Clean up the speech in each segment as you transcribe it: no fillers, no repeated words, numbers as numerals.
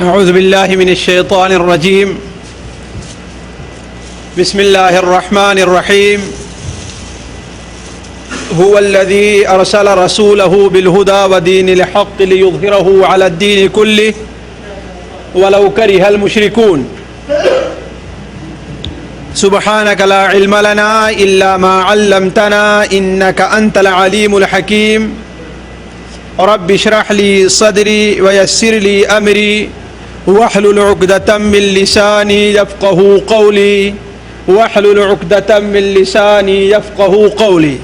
أعوذ بالله من الشيطان الرجيم. بسم الله الرحمن الرحيم. هو الذي أرسل رسوله بالهدى ودين الحق ليظهره على الدين كله ولو كره المشركون. سبحانك لا علم لنا إلا ما علمتنا إنك أنت العليم الحكيم. رب اشرح لي صدري ويسر لي أمري واحلل عقدة من لساني يفقهوا قولي واحلل عقدة من لساني يفقهوا قولي.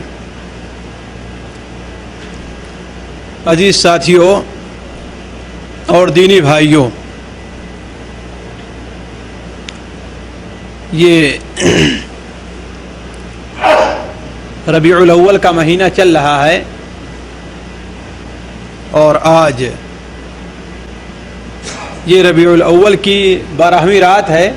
عزیز ساتھیوں اور دینی بھائیوں، یہ ربیع الاول کا مہینہ چل رہا ہے اور آج یہ ربیع الاول کی 12ویں رات ہے.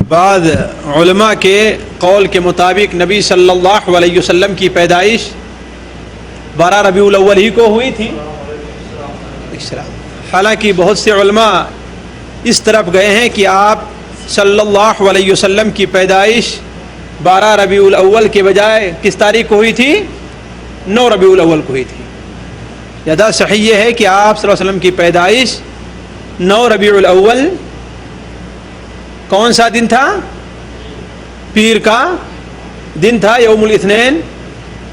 بعض علماء کے قول کے مطابق نبی صلی اللہ علیہ وسلم کی پیدائش 12 ربیع الاول ہی کو ہوئی تھی. حالانکہ بہت سے علماء اس طرف گئے ہیں کہ آپ صلی اللہ علیہ وسلم کی پیدائش 12 ربیع الاول کے بجائے کس تاریخ کو ہوئی تھی؟ 9 ربیع الاول کو ہوئی تھی. زیادہ صحیح یہ ہے کہ آپ صلی اللہ علیہ وسلم کی پیدائش 9 ربیع الاول کون سا دن تھا؟ پیر کا دن تھا، یوم الاثنین،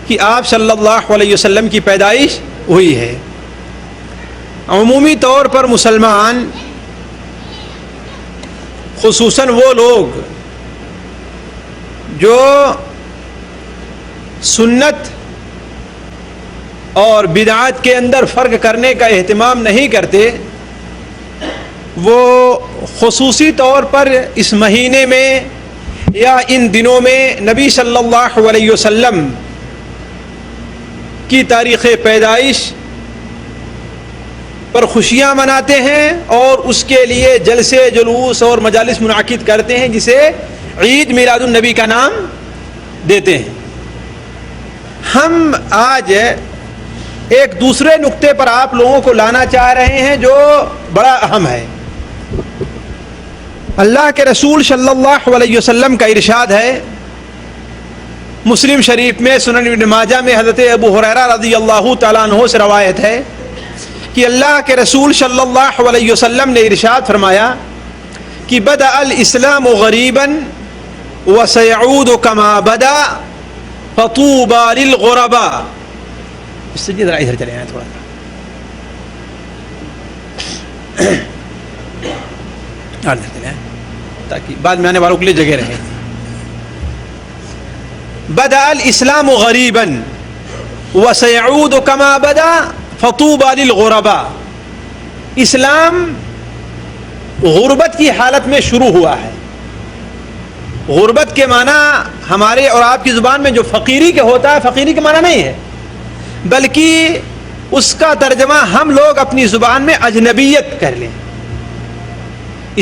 کہ آپ صلی اللہ علیہ وسلم کی پیدائش ہوئی ہے. عمومی طور پر مسلمان، خصوصاً وہ لوگ جو سنت اور بدعات کے اندر فرق کرنے کا اہتمام نہیں کرتے، وہ خصوصی طور پر اس مہینے میں یا ان دنوں میں نبی صلی اللہ علیہ وسلم کی تاریخ پیدائش پر خوشیاں مناتے ہیں اور اس کے لیے جلسے جلوس اور مجالس منعقد کرتے ہیں، جسے عید میلاد النبی کا نام دیتے ہیں. ہم آج ایک دوسرے نقطے پر آپ لوگوں کو لانا چاہ رہے ہیں جو بڑا اہم ہے. اللہ کے رسول صلی اللہ علیہ وسلم کا ارشاد ہے، مسلم شریف میں، سنن ابن ماجہ میں حضرت ابو ہریرہ رضی اللہ تعالیٰ عنہ سے روایت ہے کہ اللہ کے رسول صلی اللہ علیہ وسلم نے ارشاد فرمایا کہ بدأ الاسلام غریبا وسيعود كما بدأ فطوبى للغرباء. اس سے ذرا ادھر چلے آئیں تھوڑا ادھر چلے آئیں تاکہ بعد میں آنے والوں کے لیے جگہ رہے. بدأ الاسلام غریبا وسيعود كما بدأ فطوبى للغرباء. اسلام غربت کی حالت میں شروع ہوا ہے. غربت کے معنی ہمارے اور آپ کی زبان میں جو فقیری کے ہوتا ہے، فقیری کے معنی نہیں ہے، بلکہ اس کا ترجمہ ہم لوگ اپنی زبان میں اجنبیت کر لیں.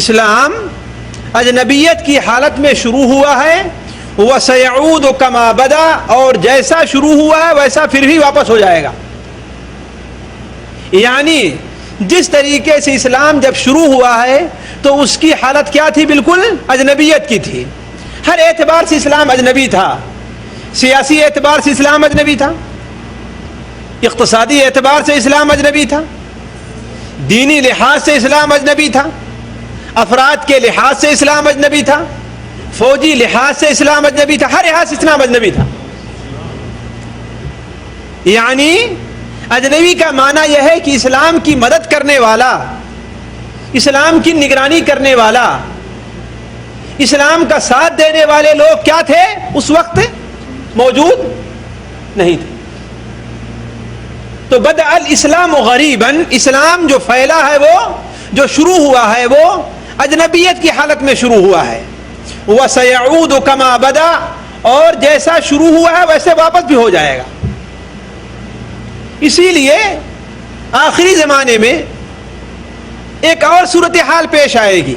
اسلام اجنبیت کی حالت میں شروع ہوا ہے. وَسَيَعُودُ كَمَا بَدَا، اور جیسا شروع ہوا ہے ویسا پھر بھی واپس ہو جائے گا. یعنی جس طریقے سے اسلام جب شروع ہوا ہے تو اس کی حالت کیا تھی؟ بالکل اجنبیت کی تھی. ہر اعتبار سے اسلام اجنبی تھا. سیاسی اعتبار سے اسلام اجنبی تھا، اقتصادی اعتبار سے اسلام اجنبی تھا، دینی لحاظ سے اسلام اجنبی تھا، افراد کے لحاظ سے اسلام اجنبی تھا، فوجی لحاظ سے اسلام اجنبی تھا، ہر لحاظ سے اسلام اجنبی تھا. یعنی اجنبی کا معنی یہ ہے کہ اسلام کی مدد کرنے والا، اسلام کی نگرانی کرنے والا، اسلام کا ساتھ دینے والے لوگ کیا تھے؟ اس وقت موجود نہیں تھے. تو بدأ الاسلام غریبا، اسلام جو پھیلا ہے، وہ جو شروع ہوا ہے، وہ اجنبیت کی حالت میں شروع ہوا ہے. وَسَيَعُودُ كَمَا بَدَا، اور جیسا شروع ہوا ہے ویسے واپس بھی ہو جائے گا. اسی لیے آخری زمانے میں ایک اور صورتحال پیش آئے گی.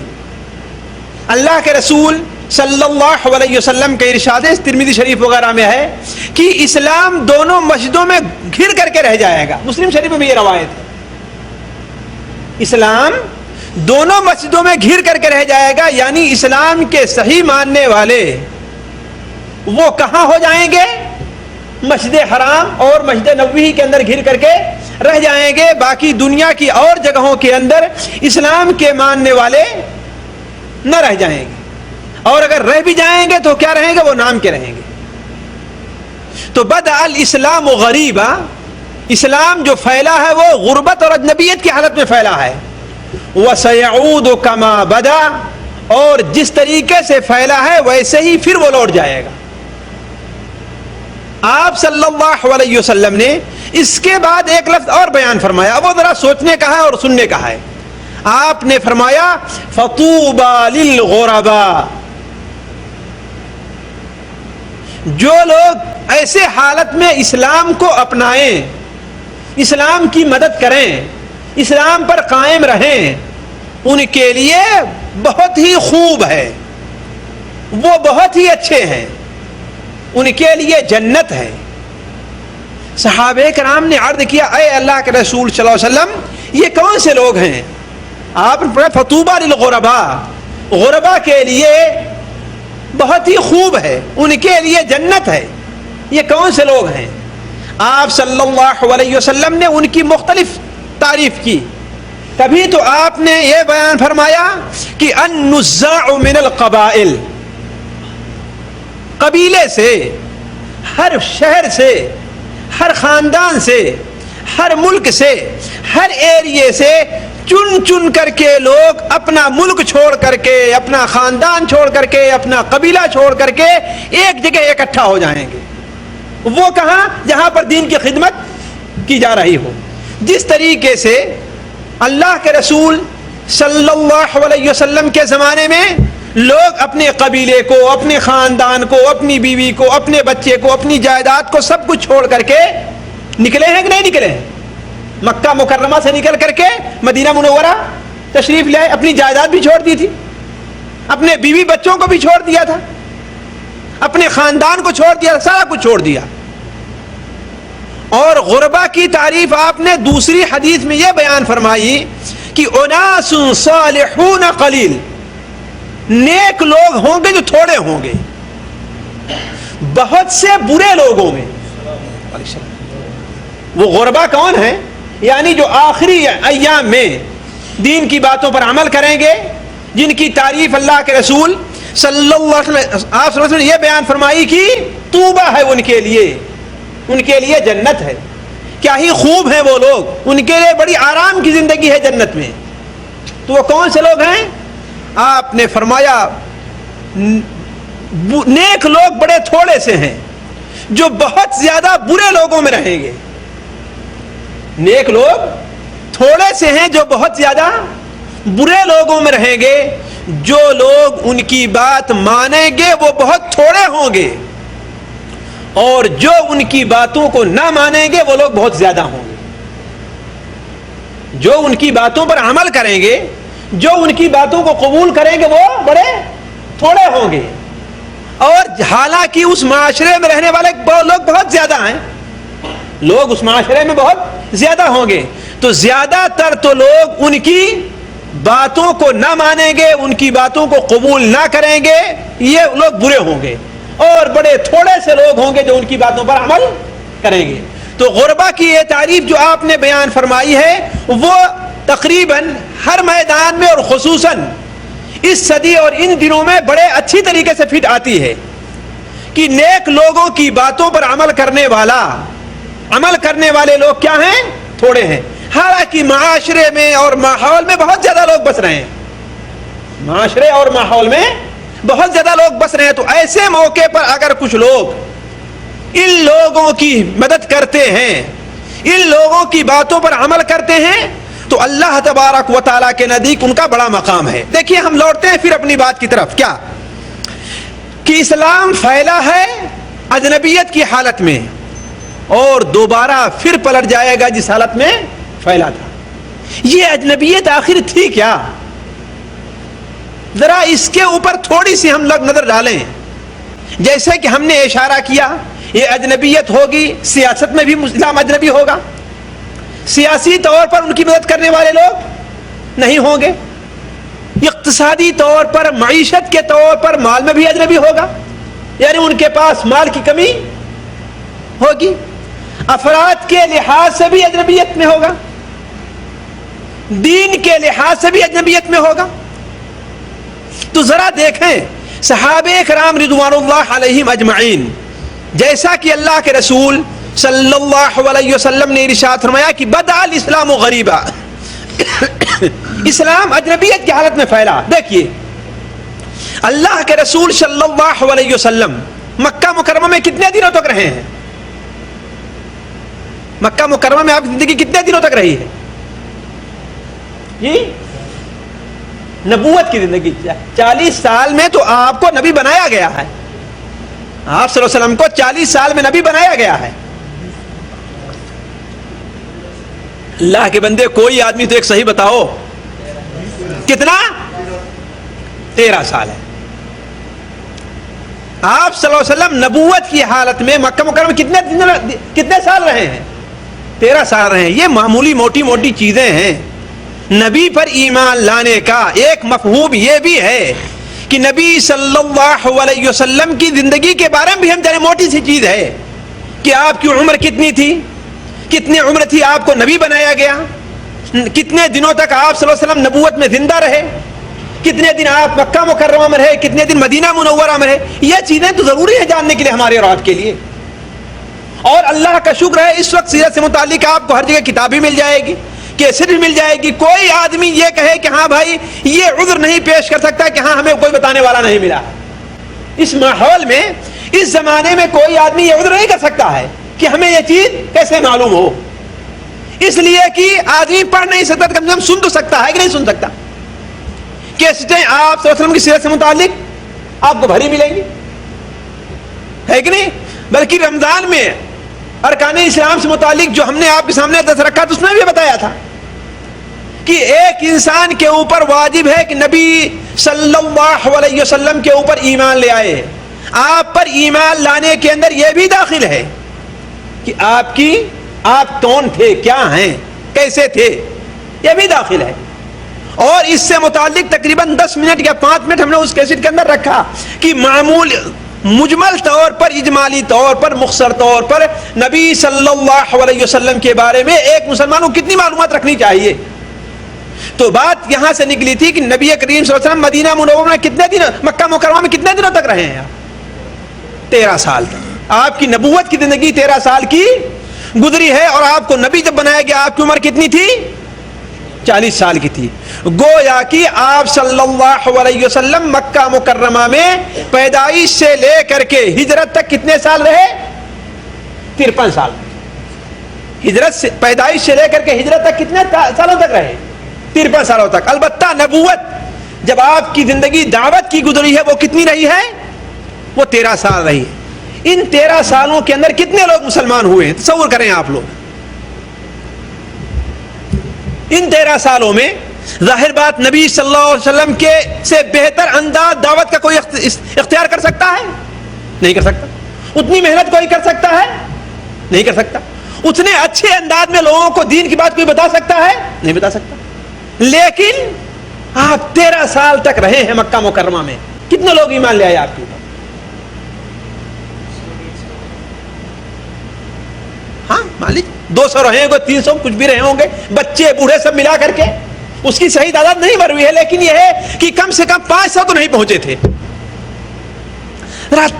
اللہ کے رسول صلی اللہ علیہ وسلم کے ارشاد ترمذی شریف وغیرہ میں ہے کہ اسلام دونوں مسجدوں میں گھر کر کے رہ جائے گا. مسلم شریف میں یہ روایت ہے. اسلام دونوں مسجدوں میں گھر کر کے رہ جائے گا، یعنی اسلام کے صحیح ماننے والے وہ کہاں ہو جائیں گے؟ مسجد حرام اور مسجد نبوی کے اندر گھر کر کے رہ جائیں گے. باقی دنیا کی اور جگہوں کے اندر اسلام کے ماننے والے نہ رہ جائیں گے، اور اگر رہ بھی جائیں گے تو کیا رہیں گے؟ وہ نام کے رہیں گے. تو بدأ الاسلام غریبا، اسلام جو پھیلا ہے وہ غربت اور اجنبیت کی حالت میں پھیلا ہے. وَسَيَعُودُ كَمَا بَدَا، اور جس طریقے سے پھیلا ہے ویسے ہی پھر وہ لوٹ جائے گا. آپ صلی اللہ علیہ وسلم نے اس کے بعد ایک لفظ اور بیان فرمایا، وہ ذرا سوچنے کا ہے اور سننے کا ہے. آپ نے فرمایا فَطُوبَى لِلْغُرَبَاء، جو لوگ ایسے حالت میں اسلام کو اپنائیں، اسلام کی مدد کریں، اسلام پر قائم رہیں، ان کے لیے بہت ہی خوب ہے، وہ بہت ہی اچھے ہیں، ان کے لیے جنت ہے. صحابہ کرام نے عرض کیا اے اللہ کے رسول صلی اللہ علیہ وسلم یہ کون سے لوگ ہیں؟ آپ نے فرمایا فطوبى للغرباء، غربا کے لیے بہت ہی خوب ہے، ان کے لیے جنت ہے. یہ کون سے لوگ ہیں؟ آپ صلی اللہ علیہ وسلم نے ان کی مختلف تعریف کی. کبھی تو آپ نے یہ بیان فرمایا کہ النزاع من القبائل، قبیلے سے، ہر شہر سے، ہر خاندان سے، ہر ملک سے، ہر ایریے سے چن چن کر کے لوگ اپنا ملک چھوڑ کر کے، اپنا خاندان چھوڑ کر کے، اپنا قبیلہ چھوڑ کر کے ایک جگہ اکٹھا ہو جائیں گے. وہ کہاں؟ جہاں پر دین کی خدمت کی جا رہی ہو. جس طریقے سے اللہ کے رسول صلی اللہ علیہ وسلم کے زمانے میں لوگ اپنے قبیلے کو، اپنے خاندان کو، اپنی بیوی کو، اپنے بچے کو، اپنی جائیداد کو سب کچھ چھوڑ کر کے نکلے ہیں کہ نہیں نکلے ہیں؟ مکہ مکرمہ سے نکل کر کے مدینہ منورہ تشریف لائے، اپنی جائیداد بھی چھوڑ دی تھی، اپنے بیوی بچوں کو بھی چھوڑ دیا تھا، اپنے خاندان کو چھوڑ دیا، سارا کچھ چھوڑ دیا. اور غربا کی تعریف آپ نے دوسری حدیث میں یہ بیان فرمائی کہ اناس صالحون قلیل، نیک لوگ ہوں گے جو تھوڑے ہوں گے، بہت سے برے لوگ ہوں گے. وہ غربا کون ہیں؟ یعنی جو آخری ایام میں دین کی باتوں پر عمل کریں گے، جن کی تعریف اللہ کے رسول صلی اللہ علیہ وسلم نے یہ بیان فرمائی کہ طوبہ ہے ان کے لیے جنت ہے. کیا ہی خوب ہیں وہ لوگ، ان کے لیے بڑی آرام کی زندگی ہے جنت میں. تو وہ کون سے لوگ ہیں؟ آپ نے فرمایا نیک لوگ بڑے تھوڑے سے ہیں جو بہت زیادہ برے لوگوں میں رہیں گے. نیک لوگ تھوڑے سے ہیں جو بہت زیادہ برے لوگوں میں رہیں گے. جو لوگ ان کی بات مانیں گے وہ بہت تھوڑے ہوں گے، اور جو ان کی باتوں کو نہ مانیں گے وہ لوگ بہت زیادہ ہوں گے. جو ان کی باتوں پر عمل کریں گے، جو ان کی باتوں کو قبول کریں گے وہ بڑے تھوڑے ہوں گے. اور حالانکہ اس معاشرے میں رہنے والے لوگ بہت زیادہ ہیں، لوگ اس معاشرے میں بہت زیادہ ہوں گے، تو زیادہ تر تو لوگ ان کی باتوں کو نہ مانیں گے، ان کی باتوں کو قبول نہ کریں گے، یہ لوگ برے ہوں گے. اور بڑے تھوڑے سے لوگ ہوں گے جو ان کی باتوں پر عمل کریں گے. تو غربا کی یہ تعریف جو آپ نے بیان فرمائی ہے وہ تقریباً ہر میدان میں اور خصوصاً اس صدی اور ان دنوں میں بڑے اچھی طریقے سے فٹ آتی ہے کہ نیک لوگوں کی باتوں پر عمل کرنے والے لوگ کیا ہیں؟ تھوڑے ہیں. حالانکہ معاشرے میں اور ماحول میں بہت زیادہ لوگ بس رہے ہیں، معاشرے اور ماحول میں بہت زیادہ لوگ بس رہے ہیں. تو ایسے موقع پر اگر کچھ لوگ ان لوگوں کی مدد کرتے ہیں، ان لوگوں کی باتوں پر عمل کرتے ہیں، تو اللہ تبارک و تعالیٰ کے نزدیک ان کا بڑا مقام ہے. دیکھیے ہم لوٹتے ہیں پھر اپنی بات کی طرف. کیا کہ اسلام پھیلا ہے اجنبیت کی حالت میں اور دوبارہ پھر پلٹ جائے گا جس حالت میں پھیلا تھا. یہ اجنبیت آخر تھی کیا؟ ذرا اس کے اوپر تھوڑی سی ہم لوگ نظر ڈالیں. جیسے کہ ہم نے اشارہ کیا یہ اجنبیت ہوگی، سیاست میں بھی اسلام اجنبی ہوگا، سیاسی طور پر ان کی مدد کرنے والے لوگ نہیں ہوں گے، اقتصادی طور پر معیشت کے طور پر مال میں بھی اجنبی ہوگا، یعنی ان کے پاس مال کی کمی ہوگی، افراد کے لحاظ سے بھی اجنبیت میں ہوگا، دین کے لحاظ سے بھی اجنبیت میں ہوگا. تو ذرا دیکھیں صحابہ کرام رضوان اللہ علیہم اجمعین، جیسا کہ اللہ کے رسول صلی اللہ علیہ وسلم نے ارشاد فرمایا کہ بدأ الاسلام غریبا، اسلام اجنبیت کی حالت میں پھیلا. دیکھیے اللہ کے رسول صلی اللہ علیہ وسلم مکہ مکرمہ میں کتنے دنوں تک رہے ہیں؟ مکہ مکرمہ میں آپ کی زندگی کتنے دنوں تک رہی ہے؟ جی نبوت کی زندگی 40 سال میں تو آپ کو نبی بنایا گیا ہے. آپ صلی اللہ علیہ وسلم کو 40 سال میں نبی بنایا گیا ہے. اللہ کے بندے کوئی آدمی تو ایک صحیح بتاؤ کتنا؟ 13 سال ہے. آپ صلی اللہ علیہ وسلم نبوت کی حالت میں مکہ مکرمہ کتنے سال رہے ہیں؟ 13 سال رہے ہیں. یہ معمولی موٹی موٹی چیزیں ہیں. نبی پر ایمان لانے کا ایک مفہوم یہ بھی ہے کہ نبی صلی اللہ علیہ وسلم کی زندگی کے بارے میں بھی ہم جانے. موٹی سی چیز ہے کہ آپ کی عمر کتنی تھی، کتنی عمر تھی آپ کو نبی بنایا گیا، کتنے دنوں تک آپ صلی اللہ علیہ وسلم نبوت میں زندہ رہے، کتنے دن آپ مکہ مکرمہ میں رہے، کتنے دن مدینہ منورہ میں رہے. یہ چیزیں تو ضروری ہے جاننے کے لیے ہمارے اور آپ کے لیے. اور اللہ کا شکر ہے اس وقت سیرت سے متعلق آپ کو ہر جگہ کتاب بھی مل جائے گی، کیسٹ بھی مل جائے گی. کوئی آدمی یہ کہے کہ ہاں بھائی یہ عذر نہیں پیش کر سکتا کہ ہاں ہمیں کوئی بتانے والا نہیں ملا. اس ماحول میں اس زمانے میں کوئی آدمی یہ عذر نہیں کر سکتا ہے کہ ہمیں یہ چیز کیسے معلوم ہو. اس لیے کہ آدمی پڑھ نہیں سکتا تو کم سے کم سن تو سکتا ہے کہ نہیں سن سکتا. کیسٹیں آپ صلی اللہ علیہ وسلم کی سیرت سے متعلق آپ کو بھری ملیں گی، ہے کہ نہیں؟ بلکہ رمضان میں ارکان اسلام سے متعلق جو ہم نے آپ کے سامنے درس رکھا تو اس میں بھی بتایا تھا کہ ایک انسان کے اوپر واجب ہے کہ نبی صلی اللہ علیہ وسلم کے اوپر ایمان لے آئے. آپ پر ایمان لانے کے اندر یہ بھی داخل ہے کہ آپ کون تھے، کیا ہیں، کیسے تھے، یہ بھی داخل ہے. اور اس سے متعلق تقریباً 10 منٹ یا 5 منٹ ہم نے اس کیسٹ کے اندر رکھا کہ مجمل طور پر، اجمالی طور پر، مختصر طور پر نبی صلی اللہ علیہ وسلم کے بارے میں ایک مسلمان کو کتنی معلومات رکھنی چاہیے. تو بات یہاں سے نکلی تھی کہ نبی کریم صلی اللہ علیہ وسلم مدینہ منورہ میں کتنے دن، مکہ مکرمہ میں کتنے دنوں تک رہے ہیں؟ 13 سال تک. آپ کی نبوت کی زندگی 13 سال کی گزری ہے. اور آپ کو نبی جب بنایا گیا آپ کی عمر کتنی تھی؟ 40 سال کی تھی. گویا کہ آپ صلی اللہ علیہ وسلم مکہ مکرمہ میں پیدائش سے لے کر کے ہجرت تک کتنے سال رہے؟ 53 سال. ہجرت سے پیدائش سے لے کر کے ہجرت تک کتنے سالوں تک رہے؟ 53 سالوں تک. البتہ نبوت جب آپ کی زندگی دعوت کی گزری ہے وہ کتنی رہی ہے؟ وہ 13 سال رہی ہے. ان 13 سالوں کے اندر کتنے لوگ مسلمان ہوئے ہیں؟ تصور کریں آپ لوگ. ان 13 سالوں میں ظاہر بات نبی صلی اللہ علیہ وسلم کے سے بہتر انداز دعوت کا کوئی اختیار کر سکتا ہے؟ نہیں کر سکتا. اتنی محنت کوئی کر سکتا ہے؟ نہیں کر سکتا. اتنے اچھے انداز میں لوگوں کو دین کی بات کوئی بتا سکتا ہے؟ نہیں بتا سکتا. لیکن آپ 13 سال تک رہے ہیں مکہ مکرمہ میں. کتنے لوگ ایمان لے آئے آپ کے اوپر؟ ہاں مالک 200 رہے گے، 300 کچھ بھی رہے ہوں گے، بچے بوڑھے سب ملا کر کے. اس کی صحیح تعداد نہیں بھر ہوئی ہے، لیکن یہ ہے کہ کم سے کم 500 تو نہیں پہنچے تھے.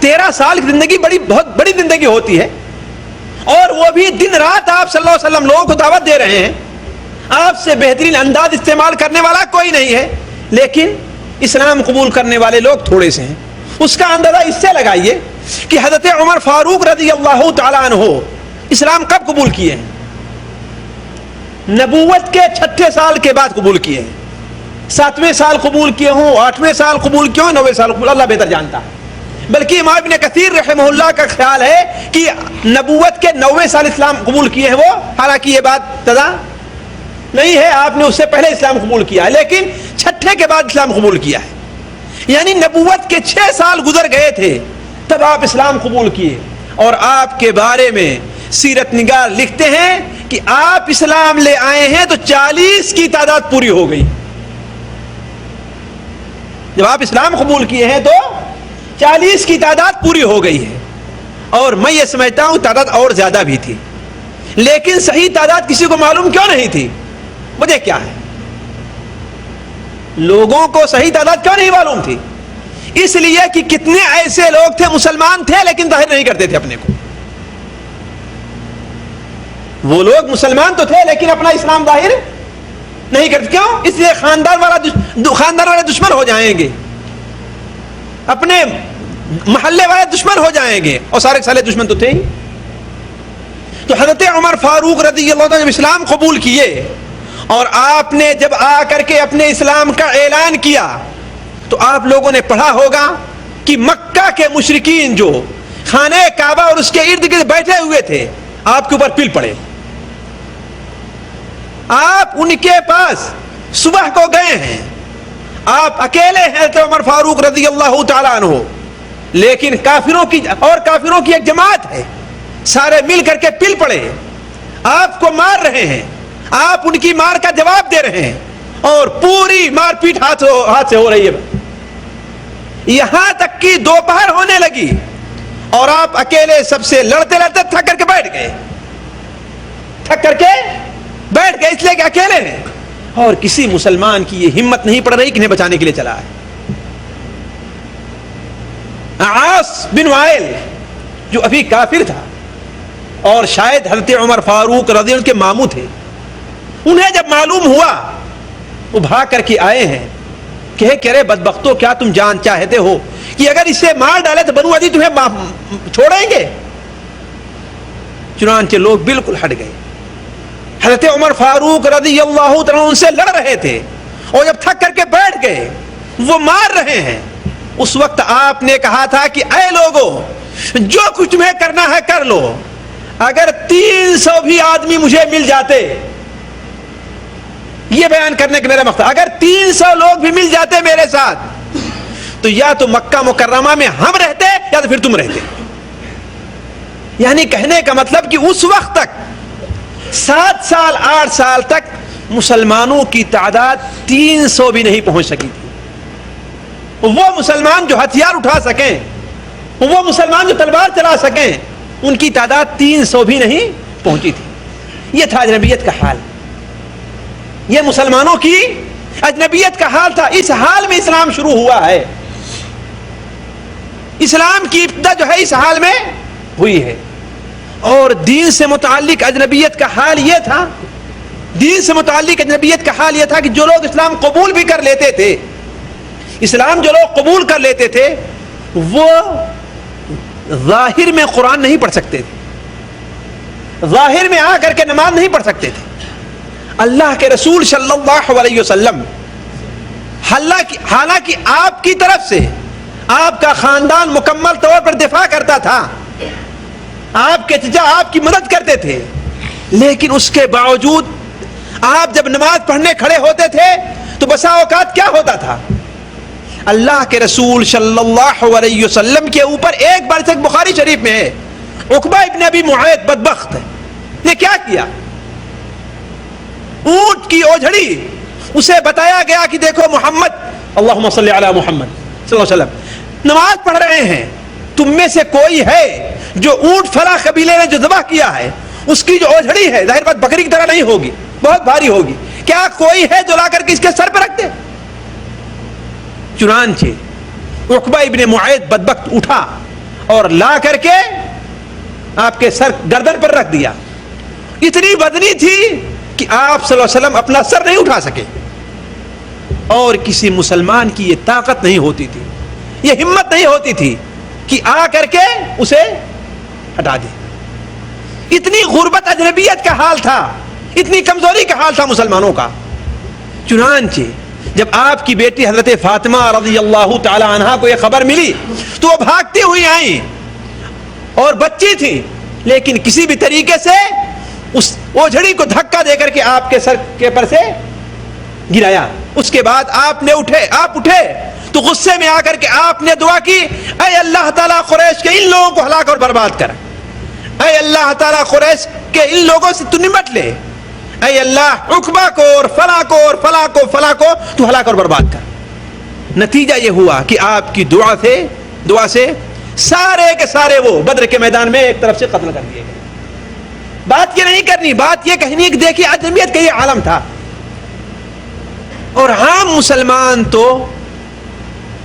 13 سال کی زندگی بہت بڑی زندگی ہوتی ہے. اور وہ بھی دن رات آپ صلی اللہ علیہ وسلم لوگوں کو دعوت دے رہے ہیں. آپ سے بہترین انداز استعمال کرنے والا کوئی نہیں ہے، لیکن اسلام قبول کرنے والے لوگ تھوڑے سے ہیں. اس کا اندازہ اس سے لگائیے کہ حضرت عمر فاروق رضی اللہ تعالیٰ عنہ اسلام کب قبول کیے ہیں؟ نبوت کے 6 سال کے بعد قبول کیے ہیں. 7ویں سال قبول کیے ہوں، 8ویں سال قبول کیے ہوں، 9ویں سال قبول، اللہ بہتر جانتا ہے. بلکہ امام ابن کثیر رحمہ اللہ کا خیال ہے کہ نبوت کے 9ویں سال اسلام قبول کیے ہیں وہ. حالانکہ یہ بات تضا نہیں ہے، آپ نے اس سے پہلے اسلام قبول کیا ہے، لیکن 6 کے بعد اسلام قبول کیا ہے. یعنی نبوت کے 6 سال گزر گئے تھے تب آپ اسلام قبول کیے. اور آپ کے بارے میں سیرت نگار لکھتے ہیں کہ آپ اسلام لے آئے ہیں تو 40 کی تعداد پوری ہو گئی. جب آپ اسلام قبول کیے ہیں تو 40 کی تعداد پوری ہو گئی ہے. اور میں یہ سمجھتا ہوں تعداد اور زیادہ بھی تھی, لیکن صحیح تعداد کسی کو معلوم کیوں نہیں تھی؟ وجہ کیا ہے؟ لوگوں کو صحیح تعداد کیوں نہیں معلوم تھی؟ اس لیے کہ کتنے ایسے لوگ تھے مسلمان تھے لیکن ظاہر نہیں کرتے تھے اپنے کو. وہ لوگ مسلمان تو تھے لیکن اپنا اسلام ظاہر نہیں کرتے. کیوں؟ اس لیے خاندان والے دشمن ہو جائیں گے, اپنے محلے والے دشمن ہو جائیں گے, اور سارے سالے دشمن تو تھے ہی. تو حضرت عمر فاروق رضی اللہ عنہ جب اسلام قبول کیے اور آپ نے جب آ کر کے اپنے اسلام کا اعلان کیا تو آپ لوگوں نے پڑھا ہوگا کہ مکہ کے مشرکین جو خانہ کعبہ اور اس کے ارد گرد بیٹھے ہوئے تھے آپ کے اوپر پل پڑے. آپ ان کے پاس صبح کو گئے ہیں, آپ اکیلے ہیں تو عمر فاروق رضی اللہ تعالیٰ عنہ, لیکن کافروں کی ایک جماعت ہے, سارے مل کر کے پل پڑے, آپ کو مار رہے ہیں, آپ ان کی مار کا جواب دے رہے ہیں اور پوری مار پیٹ ہاتھ سے ہو رہی ہے. یہاں تک کہ دوپہر ہونے لگی اور آپ اکیلے سب سے لڑتے لڑتے تھک کر کے بیٹھ گئے اس لیے کہ اکیلے ہیں اور کسی مسلمان کی یہ ہمت نہیں پڑ رہی کہ انہیں بچانے کے لیے چلا ہے. عاص بن وائل جو ابھی کافر تھا اور شاید حضرت عمر فاروق رضی اللہ عنہ کے ماموں تھے, انہیں جب معلوم ہوا وہ بھاگ کر کے آئے ہیں کہ رے بدبختو, کیا تم جان چاہتے ہو کہ اگر اسے مار ڈالے تو بنو عدی تمہیں چھوڑیں گے؟ چنانچہ لوگ بالکل ہٹ گئے. حضرت عمر فاروق رضی اللہ عنہ ان سے لڑ رہے تھے اور جب تھک کر کے بیٹھ گئے وہ مار رہے ہیں. اس وقت آپ نے کہا تھا کہ اے لوگو, جو کچھ تمہیں کرنا ہے کر لو, اگر 300 بھی آدمی مجھے مل جاتے, یہ بیان کرنے کا میرا مقصد, اگر 300 لوگ بھی مل جاتے میرے ساتھ تو یا تو مکہ مکرمہ میں ہم رہتے یا تو پھر تم رہتے. یعنی کہنے کا مطلب کہ اس وقت تک 7 سال 8 سال تک مسلمانوں کی تعداد 300 بھی نہیں پہنچ سکی تھی. وہ مسلمان جو ہتھیار اٹھا سکیں, وہ مسلمان جو تلوار چلا سکیں, ان کی تعداد 300 بھی نہیں پہنچی تھی. یہ تھا اجنبیت کا حال, یہ مسلمانوں کی اجنبیت کا حال تھا. اس حال میں اسلام شروع ہوا ہے. اسلام کی ابتدا جو ہے اس حال میں ہوئی ہے. اور دین سے متعلق اجنبیت کا حال یہ تھا, کہ جو لوگ اسلام قبول بھی کر لیتے تھے, جو لوگ قبول کر لیتے تھے وہ ظاہر میں قرآن نہیں پڑھ سکتے تھے, ظاہر میں آ کر کے نماز نہیں پڑھ سکتے تھے. اللہ کے رسول صلی اللہ علیہ وسلم حالانکہ آپ کی طرف سے آپ کا خاندان مکمل طور پر دفاع کرتا تھا, آپ کے چچا آپ کی مدد کرتے تھے, لیکن اس کے باوجود آپ جب نماز پڑھنے کھڑے ہوتے تھے تو بسا اوقات کیا ہوتا تھا, اللہ کے رسول صلی اللہ علیہ وسلم کے اوپر ایک بار سے بخاری شریف میں ہے, عقبہ ابن ابی معیط بدبخت نے کیا کیا, اونٹ کی اوجھڑی اسے بتایا گیا کہ دیکھو محمد اللہم صلی علی محمد صلی اللہ علیہ وسلم نماز پڑھ رہے ہیں, تم میں سے کوئی ہے جو اونٹ فلاں قبیلے نے جو ذبح کیا ہے اس کی جو اوجھڑی ہے, ظاہر بات بکری کی طرح نہیں ہوگی, بہت بھاری ہوگی, کیا کوئی ہے جو لا کر کے اس کے سر پہ رکھ دے؟ چنانچہ عقبہ ابن معیط بدبخت اٹھا اور لا کر کے آپ کے سر گردن پر رکھ دیا. اتنی وزنی تھی کہ آپ صلی اللہ علیہ وسلم اپنا سر نہیں اٹھا سکے, اور کسی مسلمان کی یہ طاقت نہیں ہوتی تھی, یہ ہمت نہیں ہوتی تھی کہ آ کر کے اسے ہٹا دے. اتنی غربت اجنبیت کا حال تھا, اتنی کمزوری کا حال تھا مسلمانوں کا. چنانچہ جب آپ کی بیٹی حضرت فاطمہ رضی اللہ تعالی عنہا کو یہ خبر ملی تو وہ بھاگتی ہوئی آئیں, اور بچی تھی, لیکن کسی بھی طریقے سے اس اوجھڑی کو دھکا دے کر کے آپ کے سر کے پر سے گرایا. اس کے بعد آپ اٹھے تو غصے میں آ کر کے آپ نے دعا کی، اے اللہ تعالیٰ قریش کے ان لوگوں کو ہلاک اور برباد کر، اے اللہ تعالیٰ قریش کے ان لوگوں سے تو نمٹ لے، اے اللہ عقبہ کو اور فلاں کو اور فلاں کو فلاں کو تو ہلاک اور برباد کر۔ نتیجہ یہ ہوا کہ آپ کی دعا سے سارے کے سارے وہ بدر کے میدان میں ایک طرف سے قتل کر دیے گئے۔ بات یہ نہیں کرنی، بات یہ کہنی کہ دیکھیے اجمیت کا یہ عالم تھا، اور عام مسلمان تو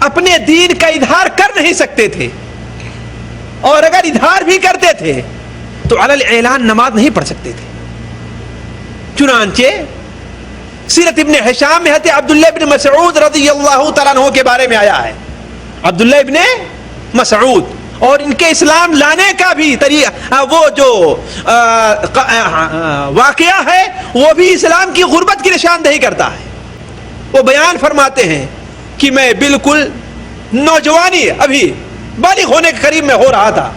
اپنے دین کا اظہار کر نہیں سکتے تھے، اور اگر اظہار بھی کرتے تھے تو علی الاعلان نماز نہیں پڑھ سکتے تھے۔ چنانچہ سیرت ابن ہشام میں حضرت عبداللہ ابن مسعود رضی اللہ تعالیٰ عنہ کے بارے میں آیا ہے، عبداللہ ابن مسعود، اور ان کے اسلام لانے کا بھی طریقہ، وہ جو واقعہ ہے وہ بھی اسلام کی غربت کی نشاندہی کرتا ہے۔ وہ بیان فرماتے ہیں کہ میں بالکل نوجوانی ابھی بالغ ہونے کے قریب میں ہو رہا تھا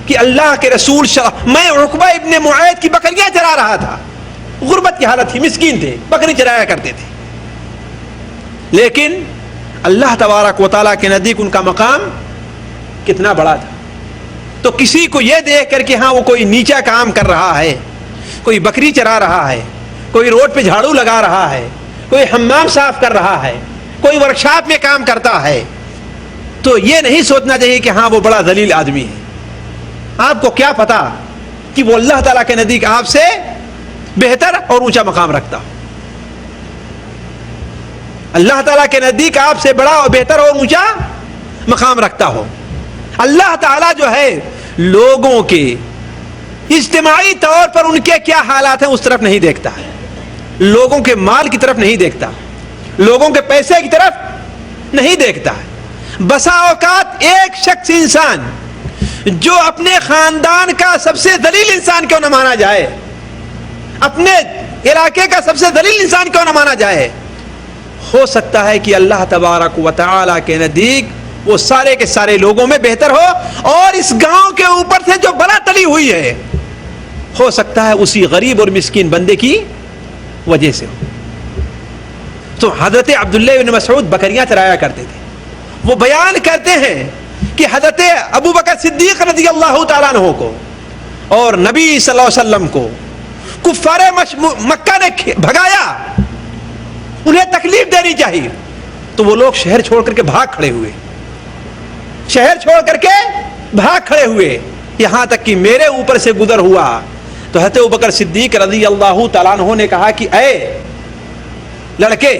کہ اللہ کے رسول میں عقبہ ابن معیط کی بکریاں چرا رہا تھا، غربت کی حالت تھی، مسکین تھے، بکری چرایا کرتے تھے، لیکن اللہ تبارک و تعالیٰ کے نزدیک ان کا مقام کتنا بڑا تھا۔ تو کسی کو یہ دیکھ کر کہ ہاں وہ کوئی نیچا کام کر رہا ہے، کوئی بکری چرا رہا ہے، کوئی روڈ پہ جھاڑو لگا رہا ہے، کوئی حمام صاف کر رہا ہے، کوئی ورکشاپ میں کام کرتا ہے، تو یہ نہیں سوچنا چاہیے کہ ہاں وہ بڑا ذلیل آدمی ہے۔ آپ کو کیا پتا کہ وہ اللہ تعالیٰ کے نزدیک آپ سے بہتر اور اونچا مقام رکھتا ہو، اللہ تعالیٰ کے نزدیک آپ سے بڑا اور بہتر اور اونچا مقام رکھتا ہو۔ اللہ تعالیٰ جو ہے لوگوں کے اجتماعی طور پر ان کے کیا حالات ہیں اس طرف نہیں دیکھتا ہے، لوگوں کے مال کی طرف نہیں دیکھتا، لوگوں کے پیسے کی طرف نہیں دیکھتا ہے۔ بسا اوقات ایک شخص انسان جو اپنے خاندان کا سب سے ذلیل انسان کیوں نہ مانا جائے، اپنے علاقے کا سب سے ذلیل انسان کیوں نہ مانا جائے، ہو سکتا ہے کہ اللہ تبارک و تعالی کے نزدیک وہ سارے کے سارے لوگوں میں بہتر ہو، اور اس گاؤں کے اوپر سے جو بلا ٹلی ہوئی ہے ہو سکتا ہے اسی غریب اور مسکین بندے کی وجہ سے ہو۔ تو حضرت عبداللہ بن مسعود بکریاں چرایا کرتے تھے۔ وہ بیان کرتے ہیں کہ حضرت ابو بکر صدیق رضی اللہ تعالیٰ عنہ کو اور نبی صلی اللہ علیہ وسلم کو کفار مکہ نے بھگایا، انہیں تکلیف دینی چاہیے، تو وہ لوگ شہر چھوڑ کر کے بھاگ کھڑے ہوئے، شہر چھوڑ کر کے بھاگ کھڑے ہوئے، یہاں تک کہ میرے اوپر سے گزر ہوا تو حضرت ابوبکر صدیق رضی اللہ تعالیٰ عنہ نے کہا کہ اے لڑکے،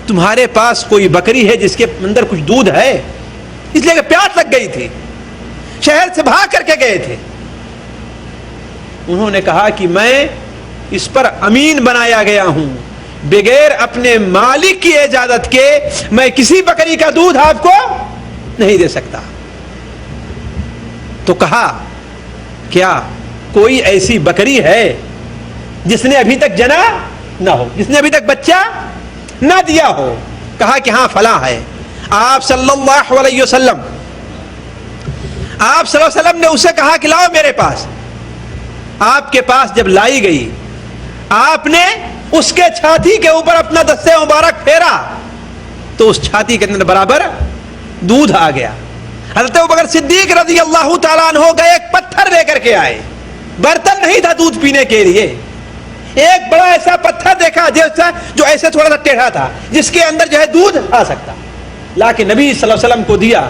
تمہارے پاس کوئی بکری ہے جس کے اندر کچھ دودھ ہے؟ اس لیے کہ پیاس لگ گئی تھی، شہر سے بھاگ کر کے گئے تھے۔ انہوں نے کہا کہ میں اس پر امین بنایا گیا ہوں، بغیر اپنے مالک کی اجازت کے میں کسی بکری کا دودھ آپ کو نہیں دے سکتا۔ تو کہا کیا کوئی ایسی بکری ہے جس نے ابھی تک جنا نہ ہو، جس نے ابھی تک بچہ نہ دیا ہو؟ کہا کہ ہاں فلاں ہے۔ آپ صلی اللہ علیہ وسلم نے اسے کہا کہ لاؤ میرے پاس۔ آپ کے پاس جب لائی گئی، آپ نے اس کے چھاتی کے اوپر اپنا دستِ مبارک پھیرا تو اس چھاتی کے اندر برابر دودھ آ گیا۔ حضرت ابوبکر صدیق رضی اللہ تعالیٰ عنہ گئے، ایک پتھر لے کر کے آئے، برتن نہیں تھا دودھ پینے کے لیے، ایک بڑا ایسا پتھر دیکھا جو ایسے تھوڑا سا ٹیڑھا تھا، جس کے اندر جو ہے دودھ آ سکتا، لا کے نبی صلی اللہ علیہ وسلم کو دیا۔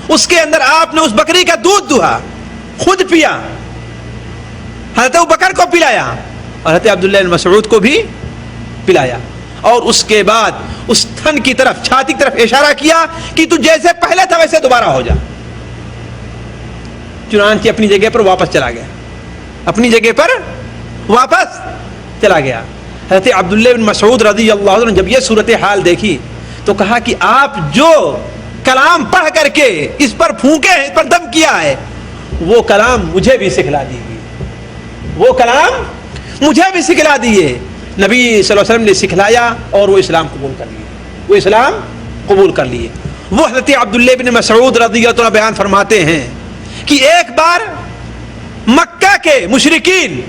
اس کے اندر آپ نے اس بکری کا دودھ دہا، خود پیا، حضرت ابوبکر کو پلایا اور حضرت عبداللہ بن مسعود کو بھی پلایا، اور اس کے بعد اس تھن کی طرف، چھاتی کی طرف اشارہ کیا کہ تو جیسے پہلے تھا ویسے دوبارہ ہو جا۔ چنانچہ اپنی جگہ پر واپس چلا گیا، اپنی جگہ پر واپس چلا گیا۔ حضرت عبداللہ بن مسعود رضی اللہ عنہ جب یہ صورتحال دیکھی تو کہا کہ آپ جو کلام پڑھ کر کے اس پر پھونکے ہیں، اس پر دم کیا ہے، وہ کلام مجھے بھی سکھلا دیجیے، وہ کلام مجھے بھی سکھلا دیے۔ نبی صلی اللہ علیہ وسلم نے سکھلایا اور وہ اسلام قبول کر لیے، وہ اسلام قبول کر لیے۔ وہ حضرت عبداللہ بن مسعود رضی اللہ عنہ بیان فرماتے ہیں کہ ایک بار مکہ کے مشرکین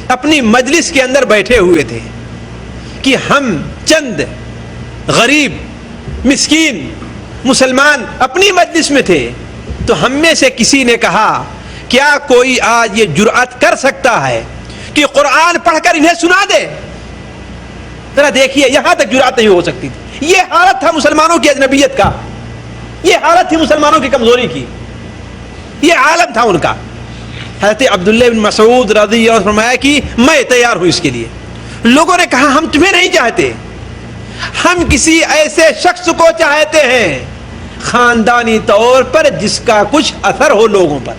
اپنی مجلس کے اندر بیٹھے ہوئے تھے کہ ہم چند غریب مسکین مسلمان اپنی مجلس میں تھے تو ہم میں سے کسی نے کہا کیا کوئی آج یہ جرأت کر سکتا ہے کہ قرآن پڑھ کر انہیں سنا دے؟ ذرا دیکھیے یہاں تک جرأت نہیں ہو سکتی تھی. یہ حالت تھا مسلمانوں کی اجنبیت کا, یہ حالت تھی مسلمانوں کی کمزوری کی, یہ عالم تھا ان کا. حضرت عبداللہ بن مسعود رضی اللہ عنہ فرمایا کہ میں تیار ہوں اس کے لیے. لوگوں نے کہا ہم تمہیں نہیں چاہتے, ہم کسی ایسے شخص کو چاہتے ہیں خاندانی طور پر جس کا کچھ اثر ہو لوگوں پر,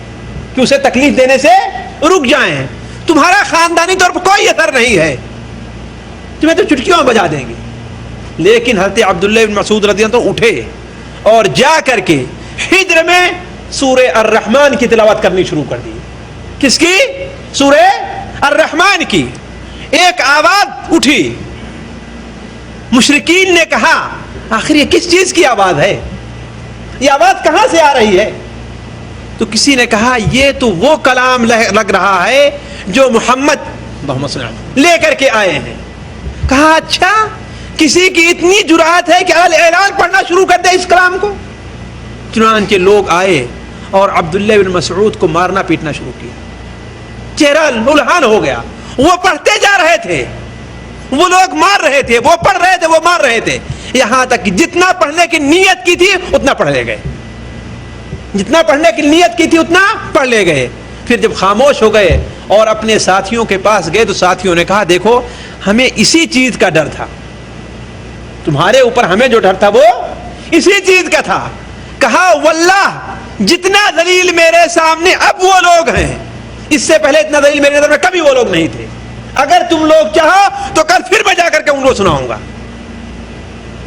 کہ اسے تکلیف دینے سے رک جائیں. تمہارا خاندانی طور پر کوئی اثر نہیں ہے, تمہیں تو چٹکیوں میں بجا دیں گے. لیکن حضرت عبداللہ بن مسعود رضی اللہ عنہ اٹھے اور جا کر کے حجر میں سورہ الرحمن کی تلاوت کرنی شروع کر دی. کس کی؟ سورہ الرحمن کی. ایک آواز اٹھی, مشرکین نے کہا آخر یہ کس چیز کی آواز ہے, یہ آواز کہاں سے آ رہی ہے؟ تو کسی نے کہا یہ تو وہ کلام لگ رہا ہے جو محمد لے کر کے آئے ہیں. کہا اچھا, کسی کی اتنی جرأت ہے کہ اعلان پڑھنا شروع کر دے اس کلام کو؟ چنانچہ لوگ آئے اور عبداللہ بن مسعود کو مارنا پیٹنا شروع کیا. چہرہ للہان ہو گیا. وہ پڑھتے جا رہے تھے, وہ لوگ مار رہے تھے, وہ پڑھ رہے تھے, وہ مار رہے تھے, یہاں تک کہ جتنا پڑھنے کی نیت کی تھی اتنا پڑھ لے گئے, جتنا پڑھنے کی نیت کی تھی اتنا پڑھ لے گئے. پھر جب خاموش ہو گئے اور اپنے ساتھیوں کے پاس گئے تو ساتھیوں نے کہا دیکھو ہمیں اسی چیز کا ڈر تھا, تمہارے اوپر ہمیں جو ڈر تھا وہ اسی چیز کا تھا. کہا واللہ جتنا دلیل میرے سامنے اب وہ لوگ ہیں, اس سے پہلے اتنا دلیل میرے نظر میں کبھی وہ لوگ نہیں تھے. اگر تم لوگ چاہو تو کل پھر میں جا کر کے ان کو سناؤں گا,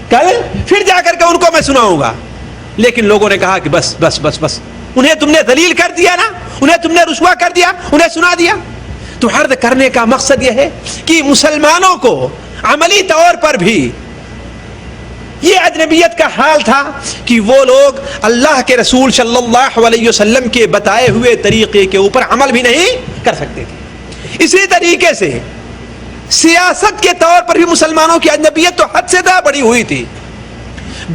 کل پھر جا کر کے ان کو میں سناؤں گا. لیکن لوگوں نے کہا کہ بس بس بس بس, انہیں تم نے ذلیل کر دیا نا, انہیں تم نے رسوا کر دیا, انہیں سنا دیا. تو عرض کرنے کا مقصد یہ ہے کہ مسلمانوں کو عملی طور پر بھی یہ اجنبیت کا حال تھا کہ وہ لوگ اللہ کے رسول صلی اللہ علیہ وسلم کے بتائے ہوئے طریقے کے اوپر عمل بھی نہیں کر سکتے تھے. اسی طریقے سے سیاست کے طور پر بھی مسلمانوں کی اجنبیت تو حد سے زیادہ بڑی ہوئی تھی.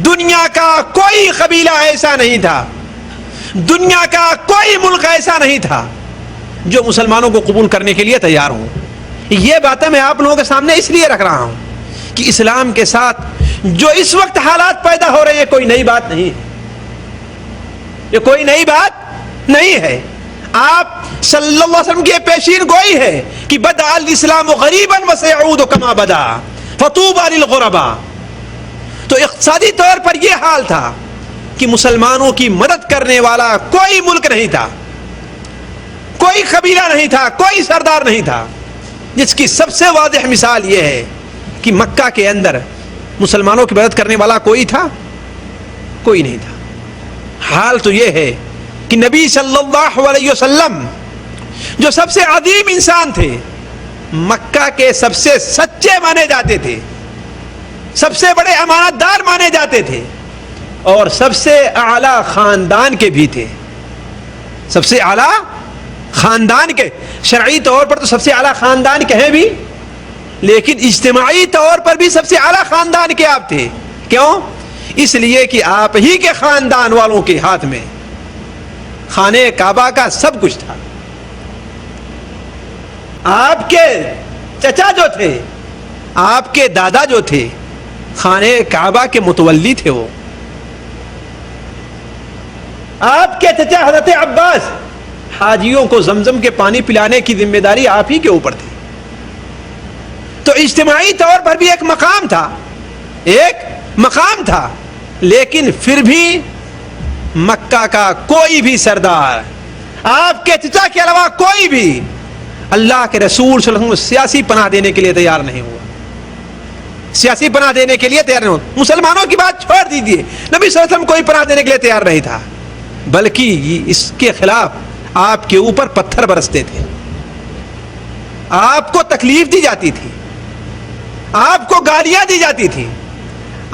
دنیا کا کوئی قبیلہ ایسا نہیں تھا, دنیا کا کوئی ملک ایسا نہیں تھا جو مسلمانوں کو قبول کرنے کے لیے تیار ہوں. یہ باتیں میں آپ لوگوں کے سامنے اس لیے رکھ رہا ہوں کہ اسلام کے ساتھ جو اس وقت حالات پیدا ہو رہے ہیں کوئی نئی بات نہیں ہے, یہ کوئی نئی بات نہیں ہے. آپ صلی اللہ علیہ وسلم کی پیشین گوئی ہے کہ بدأ الاسلام غریبا وسيعود كما بدا فطوبى للغرباء. تو اقتصادی طور پر یہ حال تھا کہ مسلمانوں کی مدد کرنے والا کوئی ملک نہیں تھا, کوئی قبیلہ نہیں تھا, کوئی سردار نہیں تھا. جس کی سب سے واضح مثال یہ ہے کہ مکہ کے اندر مسلمانوں کی مدد کرنے والا کوئی تھا؟ کوئی نہیں تھا. حال تو یہ ہے کہ نبی صلی اللہ علیہ وسلم جو سب سے عظیم انسان تھے, مکہ کے سب سے سچے مانے جاتے تھے, سب سے بڑے امانت دار مانے جاتے تھے, اور سب سے اعلیٰ خاندان کے بھی تھے. سب سے اعلیٰ خاندان کے, شرعی طور پر تو سب سے اعلیٰ خاندان کہیں بھی, لیکن اجتماعی طور پر بھی سب سے اعلیٰ خاندان کے آپ تھے. کیوں؟ اس لیے کہ آپ ہی کے خاندان والوں کے ہاتھ میں خانہ کعبہ کا سب کچھ تھا. آپ کے چچا جو تھے, آپ کے دادا جو تھے, خانہ کعبہ کے متولی تھے. وہ آپ کے چچا حضرت عباس حاجیوں کو زمزم کے پانی پلانے کی ذمہ داری آپ ہی کے اوپر تھی. تو اجتماعی طور پر بھی ایک مقام تھا, ایک مقام تھا. لیکن پھر بھی مکہ کا کوئی بھی سردار, آپ کے چچا کے علاوہ کوئی بھی اللہ کے رسول صلی اللہ علیہ وسلم سیاسی پناہ دینے کے لیے تیار نہیں ہوا, سیاسی پناہ دینے کے لیے تیار نہیں ہوا. مسلمانوں کی بات چھوڑ دیجیے, نبی صلی اللہ علیہ وسلم کوئی پناہ دینے کے لیے تیار نہیں تھا, بلکہ اس کے خلاف آپ کے اوپر پتھر برستے تھے, آپ کو تکلیف دی جاتی تھی, آپ کو گالیاں دی جاتی تھی.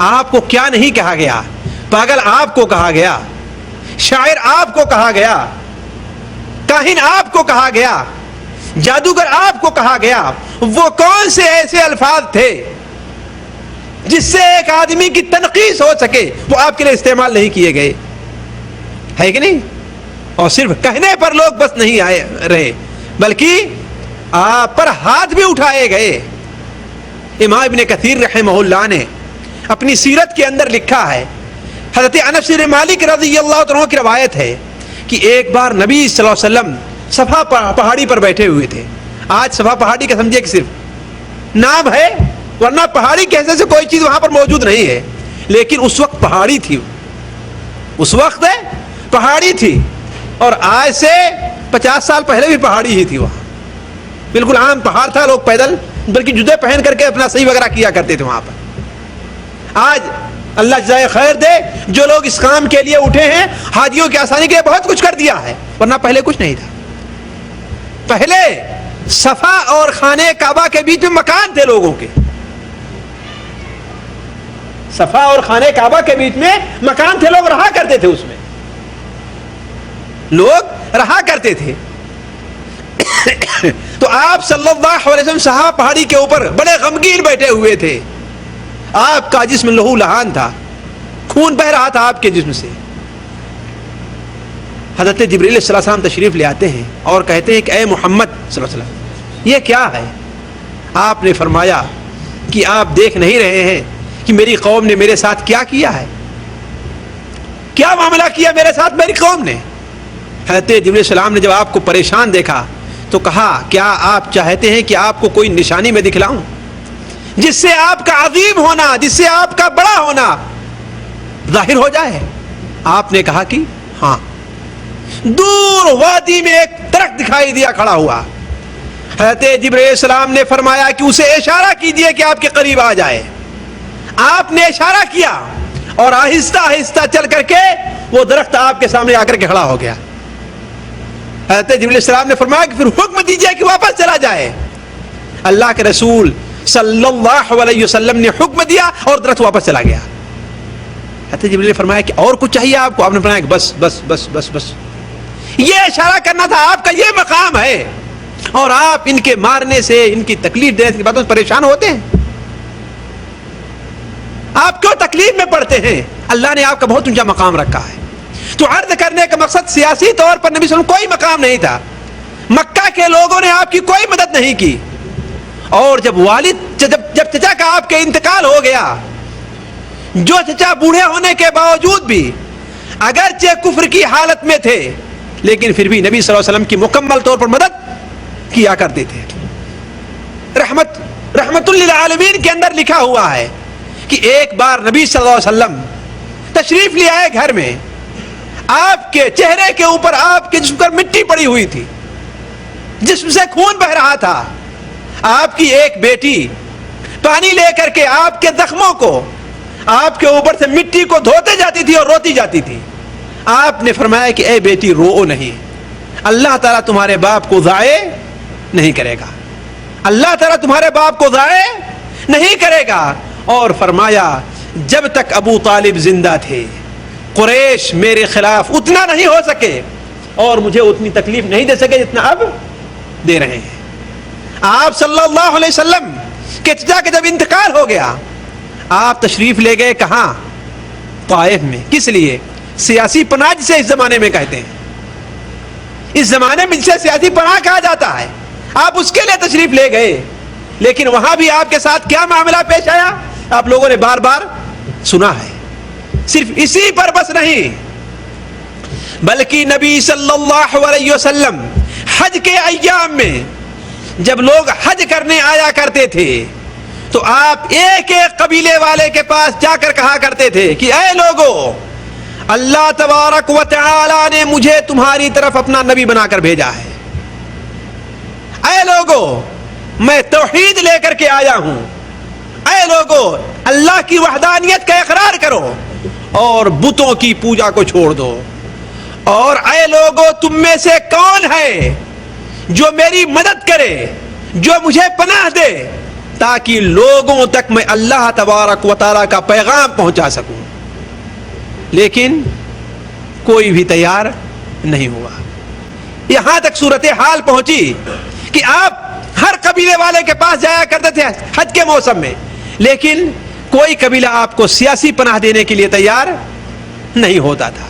آپ کو کیا نہیں کہا گیا, پاگل آپ کو کہا گیا, شاعر آپ کو کہا گیا, کاہن آپ کو کہا گیا, جادوگر آپ کو کہا گیا. وہ کون سے ایسے الفاظ تھے جس سے ایک آدمی کی تنقیص ہو سکے وہ آپ کے لیے استعمال نہیں کیے گئے، ہے کہ نہیں؟ اور صرف کہنے پر لوگ بس نہیں آئے رہے، بلکہ آپ پر ہاتھ بھی اٹھائے گئے۔ امام ابن کثیر رحمہ اللہ نے اپنی سیرت کے اندر لکھا ہے، حضرت انس بن مالک رضی اللہ عنہ کی روایت ہے کہ ایک بار نبی صلی اللہ علیہ وسلم صفا پہاڑی پر بیٹھے ہوئے تھے۔ آج صفا پہاڑی کا سمجھے کہ صرف نام ہے، ورنہ پہاڑی کیسے سے کوئی چیز وہاں پر موجود نہیں ہے، لیکن اس وقت پہاڑی تھی، اس وقت پہاڑی تھی، اور آج سے 50 سال پہلے بھی پہاڑی ہی تھی، وہاں بالکل عام پہاڑ تھا، لوگ پیدل بلکہ جوتے پہن کر کے اپنا صحیح وغیرہ کیا کرتے تھے وہاں پر۔ آج اللہ جزائے خیر دے جو لوگ اس کام کے لیے اٹھے ہیں، حاجیوں کی آسانی کے لیے بہت کچھ کر دیا ہے، ورنہ پہلے کچھ نہیں تھا۔ پہلے صفا اور خانہ کعبہ کے بیچ میں مکان تھے لوگوں کے، صفا اور خانہ کعبہ کے بیچ میں مکان تھے، لوگ رہا کرتے تھے، اس میں لوگ رہا کرتے تھے۔ تو آپ صلی اللہ علیہ وسلم صحابہ پہاڑی کے اوپر بڑے غمگین بیٹھے ہوئے تھے، آپ کا جسم لہو لہان تھا، خون بہ رہا تھا آپ کے جسم سے۔ حضرت جبریل صلی اللہ علیہ وسلم تشریف لے آتے ہیں اور کہتے ہیں کہ اے محمد صلی اللہ علیہ وسلم یہ کیا ہے؟ آپ نے فرمایا کہ آپ دیکھ نہیں رہے ہیں کہ میری قوم نے میرے ساتھ کیا کیا ہے، کیا معاملہ کیا میرے ساتھ میری قوم نے۔ حضرت جبریل علیہ السلام نے جب آپ کو پریشان دیکھا تو کہا کیا آپ چاہتے ہیں کہ آپ کو کوئی نشانی میں دکھلاؤں جس سے آپ کا عظیم ہونا، جس سے آپ کا بڑا ہونا ظاہر ہو جائے؟ آپ نے کہا کہ ہاں۔ دور وادی میں ایک درخت دکھائی دیا کھڑا ہوا، حضرت جبرائیل علیہ السلام نے فرمایا کہ اسے اشارہ کیجئے کہ آپ کے قریب آ جائے۔ آپ نے اشارہ کیا اور آہستہ آہستہ چل کر کے وہ درخت آپ کے سامنے آ کر کے کھڑا ہو گیا۔ حضرت جبرائیل علیہ السلام نے فرمایا کہ پھر حکم دیجئے کہ واپس چلا جائے۔ اللہ کے رسول صلی اللہ علیہ وسلم نے حکم دیا اور درخت واپس چلا گیا۔ حضرت جبرائیل نے فرمایا کہ اور کچھ چاہیے آپ کو؟ آپ نے فرمایا کہ بس بس بس بس بس، یہ اشارہ کرنا تھا، آپ کا یہ مقام ہے، اور آپ ان کے مارنے سے، ان کی تکلیف دینے کی باتوں سے پریشان ہوتے ہیں، آپ کیوں تکلیف میں پڑتے ہیں؟ اللہ نے آپ کا بہت اونچا مقام رکھا ہے۔ تو عرض کرنے کا مقصد سیاسی طور پر نبی صلی اللہ علیہ وسلم کوئی مقام نہیں تھا، مکہ کے لوگوں نے آپ کی کوئی مدد نہیں کی، اور جب چچا کا آپ کے انتقال ہو گیا، جو چچا بوڑھے ہونے کے باوجود بھی اگرچہ کفر کی حالت میں تھے لیکن پھر بھی نبی صلی اللہ علیہ وسلم کی مکمل طور پر مدد کیا کرتے تھے۔ رحمت للعالمین کے اندر لکھا ہوا ہے کہ ایک بار نبی صلی اللہ علیہ وسلم تشریف لے آئے گھر میں، آپ کے چہرے کے اوپر آپ کے جسم پر مٹی پڑی ہوئی تھی، جسم سے خون بہ رہا تھا۔ آپ کی ایک بیٹی پانی لے کر کے آپ کے زخموں کو، آپ کے اوپر سے مٹی کو دھوتے جاتی تھی اور روتی جاتی تھی۔ آپ نے فرمایا کہ اے بیٹی رو نہیں، اللہ تعالیٰ تمہارے باپ کو ضائع نہیں کرے گا، اللہ تعالیٰ تمہارے باپ کو ضائع نہیں کرے گا۔ اور فرمایا جب تک ابو طالب زندہ تھے قریش میرے خلاف اتنا نہیں ہو سکے اور مجھے اتنی تکلیف نہیں دے سکے جتنا اب دے رہے ہیں۔ آپ صلی اللہ علیہ وسلم کے چچا کے جب انتقال ہو گیا، آپ تشریف لے گئے کہاں؟ طائف میں۔ کس لیے؟ سیاسی پناہ جسے اس زمانے میں کہتے ہیں، اس زمانے میں جسے سیاسی پناہ کہا جاتا ہے، آپ اس کے لیے تشریف لے گئے، لیکن وہاں بھی آپ کے ساتھ کیا معاملہ پیش آیا آپ لوگوں نے بار بار سنا ہے۔ صرف اسی پر بس نہیں، بلکہ نبی صلی اللہ علیہ وسلم حج کے ایام میں جب لوگ حج کرنے آیا کرتے تھے تو آپ ایک ایک قبیلے والے کے پاس جا کر کہا کرتے تھے کہ اے لوگو، اللہ تبارک و تعالی نے مجھے تمہاری طرف اپنا نبی بنا کر بھیجا ہے، اے لوگو میں توحید لے کر کے آیا ہوں، اے لوگو اللہ کی وحدانیت کا اقرار کرو اور بتوں کی پوجا کو چھوڑ دو، اور اے لوگو تم میں سے کون ہے جو میری مدد کرے، جو مجھے پناہ دے تاکہ لوگوں تک میں اللہ تبارک و تعالیٰ کا پیغام پہنچا سکوں۔ لیکن کوئی بھی تیار نہیں ہوا۔ یہاں تک صورتحال پہنچی کہ آپ ہر قبیلے والے کے پاس جایا کرتے تھے حج کے موسم میں، لیکن کوئی قبیلہ آپ کو سیاسی پناہ دینے کے لیے تیار نہیں ہوتا تھا.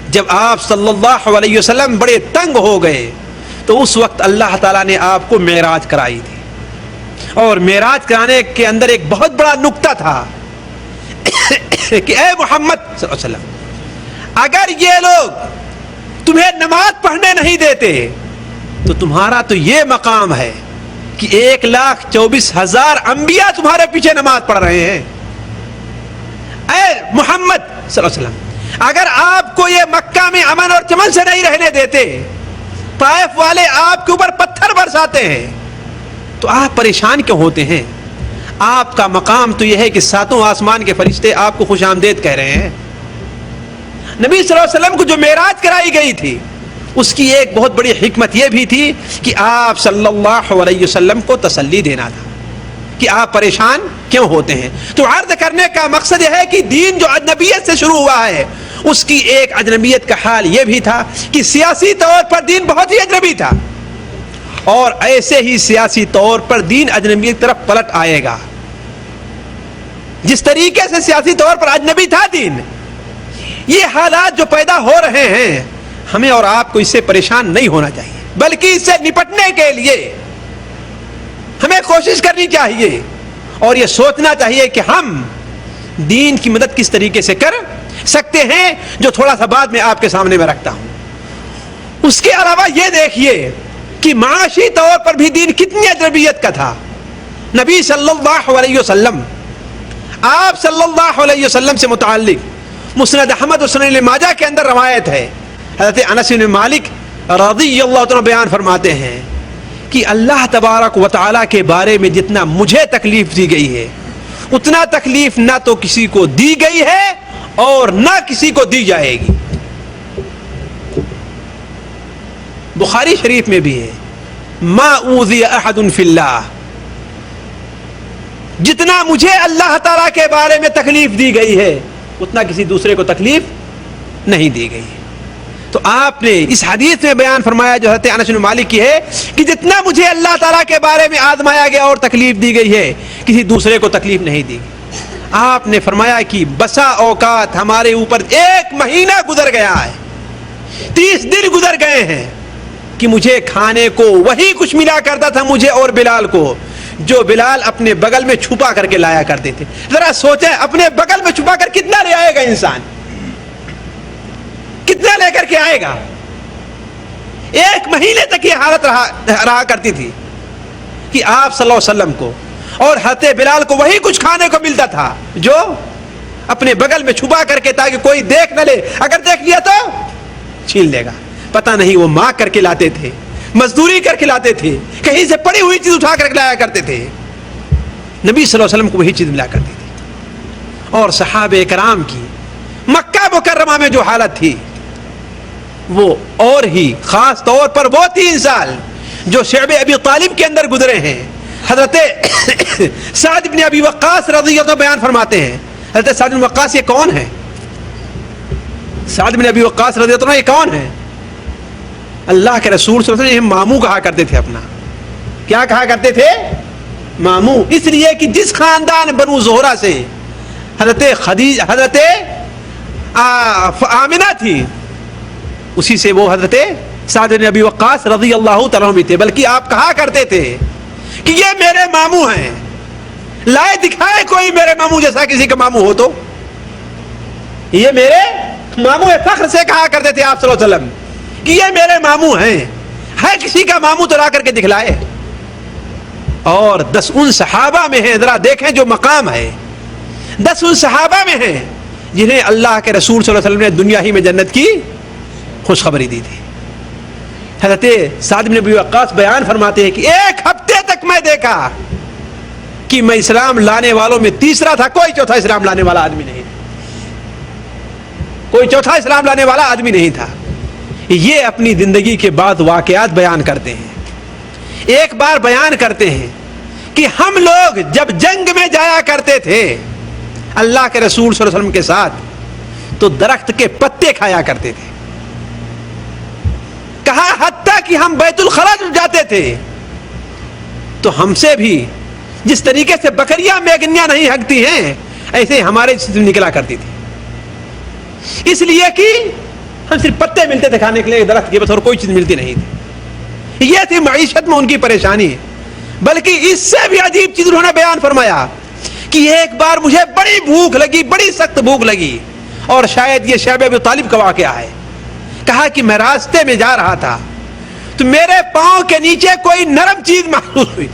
جب آپ صلی اللہ علیہ وسلم بڑے تنگ ہو گئے تو اس وقت اللہ تعالیٰ نے آپ کو معراج کرائی تھی, اور معراج کرانے کے اندر ایک بہت بڑا نقطہ تھا کہ اے محمد صلی اللہ علیہ وسلم, اگر یہ لوگ تمہیں نماز پڑھنے نہیں دیتے تو تمہارا تو یہ مقام ہے کہ 1,24,000 انبیاء تمہارے پیچھے نماز پڑھ رہے ہیں. اے محمد صلی اللہ علیہ وسلم, اگر آپ کو یہ مکہ میں امن اور چمن سے نہیں رہنے دیتے, طائف والے آپ کے اوپر پتھر برساتے ہیں, تو آپ پریشان کیوں ہوتے ہیں؟ آپ کا مقام تو یہ ہے کہ 7 آسمان کے فرشتے آپ کو خوش آمدید کہہ رہے ہیں. نبی صلی اللہ علیہ وسلم کو جو معراج کرائی گئی تھی اس کی ایک بہت بڑی حکمت یہ بھی تھی کہ آپ صلی اللہ علیہ وسلم کو تسلی دینا تھا کہ آپ پریشان کیوں ہوتے ہیں. تو عرض کرنے کا مقصد یہ ہے کہ دین جو اجنبیت سے شروع ہوا ہے اس کی ایک اجنبیت کا حال یہ بھی تھا کہ سیاسی طور پر دین بہت ہی اجنبی تھا, اور ایسے ہی سیاسی طور پر دین اجنبیت کی طرف پلٹ آئے گا. جس طریقے سے سیاسی طور پر اجنبی تھا دین, یہ حالات جو پیدا ہو رہے ہیں ہمیں اور آپ کو اس سے پریشان نہیں ہونا چاہیے, بلکہ اس سے نپٹنے کے لیے ہمیں کوشش کرنی چاہیے اور یہ سوچنا چاہیے کہ ہم دین کی مدد کس طریقے سے کر سکتے ہیں, جو تھوڑا سا بعد میں آپ کے سامنے میں رکھتا ہوں. اس کے علاوہ یہ دیکھیے کہ معاشی طور پر بھی دین کتنی اجنبیت کا تھا. نبی صلی اللہ علیہ وسلم, آپ صلی اللہ علیہ وسلم سے متعلق مسند احمد و سنن ماجہ کے اندر روایت ہے, حضرت انس بن مالک رضی اللہ عنہ بیان فرماتے ہیں کہ اللہ تبارک و تعالیٰ کے بارے میں جتنا مجھے تکلیف دی گئی ہے اتنا تکلیف نہ تو کسی کو دی گئی ہے اور نہ کسی کو دی جائے گی. بخاری شریف میں بھی ہے, ما اوذی احد فی اللہ, جتنا مجھے اللہ تعالیٰ کے بارے میں تکلیف دی گئی ہے اتنا کسی دوسرے کو تکلیف نہیں دی گئی. تو آپ نے اس حدیث میں بیان فرمایا جو حضرت انس بن مالک کی ہے کہ جتنا مجھے اللہ تعالیٰ کے بارے میں آزمایا گیا اور تکلیف دی گئی ہے کسی دوسرے کو تکلیف نہیں دی گئی. آپ نے فرمایا کہ بسا اوقات ہمارے اوپر 1 مہینہ گزر گیا ہے, 30 دن گزر گئے ہیں کہ مجھے کھانے کو وہی کچھ ملا کرتا تھا مجھے اور بلال کو جو بلال اپنے بغل میں چھپا کر کے لایا کرتے تھے. ذرا سوچیں, اپنے بغل میں چھپا کر کتنا لے آئے گا انسان, کتنا لے کر کے آئے گا؟ 1 مہینے تک یہ حالت رہا کرتی تھی کہ آپ صلی اللہ علیہ وسلم کو اور حضرت بلال کو وہی کچھ کھانے کو ملتا تھا جو اپنے بغل میں چھپا کر کے, تاکہ کوئی دیکھ نہ لے, اگر دیکھ لیا تو چھین لے گا. پتہ نہیں وہ ماں کر کے لاتے تھے, مزدوری کر کے لاتے تھے, کہیں سے پڑی ہوئی چیز اٹھا کر لایا کرتے تھے. نبی صلی اللہ علیہ وسلم کو وہی چیز ملا کرتی تھی. اور صحابہ کرام کی مکہ مکرمہ میں جو حالت تھی وہ اور ہی, خاص طور پر وہ 3 سال جو شعب ابی طالب کے اندر گزرے ہیں. حضرت سعد بن ابی وقاص رضی اللہ عنہ بیان فرماتے ہیں, حضرت سعد بن وقاص یہ کون ہے؟ سعد بن ابی وقاص رضی اللہ عنہ یہ کون ہے؟ اللہ کے رسول صلی اللہ علیہ وسلم ماموں کہا کرتے تھے اپنا. کیا کہا کرتے تھے؟ ماموں. اس لیے کہ جس خاندان بنو زہرہ سے حضرت آمنہ تھی اسی سے وہ حضرت سعد بن ابی وقاص رضی اللہ تعالیٰ عنہ تھے. بلکہ آپ کہا کرتے تھے کہ یہ میرے ماموں ہیں, لائے دکھائے کوئی میرے ماموں جیسا کسی کا ماموں ہو تو یہ میرے ماموں ہیں. فخر سے کہا کرتے تھے آپ صلی اللہ علیہ وسلم کہ یہ میرے ماموں ہیں, ہے کسی کا ماموں تو لا کر کے دکھلائے. اور 10 ان صحابہ میں ہیں, ذرا دیکھیں جو مقام ہے, 10 ان صحابہ میں ہیں جنہیں اللہ کے رسول صلی اللہ علیہ وسلم نے دنیا ہی میں جنت کی خوشخبری دی تھی. حضرت سعد بن ابی وقاص بیان فرماتے ہیں کہ 1 ہفتے تک میں دیکھا کہ میں اسلام لانے والوں میں تیسرا تھا, کوئی چوتھا اسلام لانے والا آدمی نہیں تھا, کوئی چوتھا اسلام لانے والا آدمی نہیں تھا. یہ اپنی زندگی کے بعد واقعات بیان کرتے ہیں. ایک بار بیان کرتے ہیں کہ ہم لوگ جب جنگ میں جایا کرتے تھے اللہ کے رسول صلی اللہ علیہ وسلم کے ساتھ تو درخت کے پتے کھایا کرتے تھے. کہا حتیٰ کہ ہم بیت الخلا جاتے تھے تو ہم سے بھی جس طریقے سے بکریاں میگنیاں نہیں ہگتی ہیں ایسے ہمارے جسم نکلا کرتی تھی، اس لیے کہ ہم صرف پتے ملتے تھے کھانے کے لیے درخت کے، بس اور کوئی چیز ملتی نہیں تھی. یہ تھی معیشت میں ان کی پریشانی. بلکہ اس سے بھی عجیب چیز انہوں نے بیان فرمایا کہ ایک بار مجھے بڑی بھوک لگی، بڑی سخت بھوک لگی، اور شاید یہ شیب ابی طالب کا واقعہ ہے. کہا کہ میں راستے میں جا رہا تھا تو میرے پاؤں کے نیچے کوئی نرم چیز محسوس ہوئی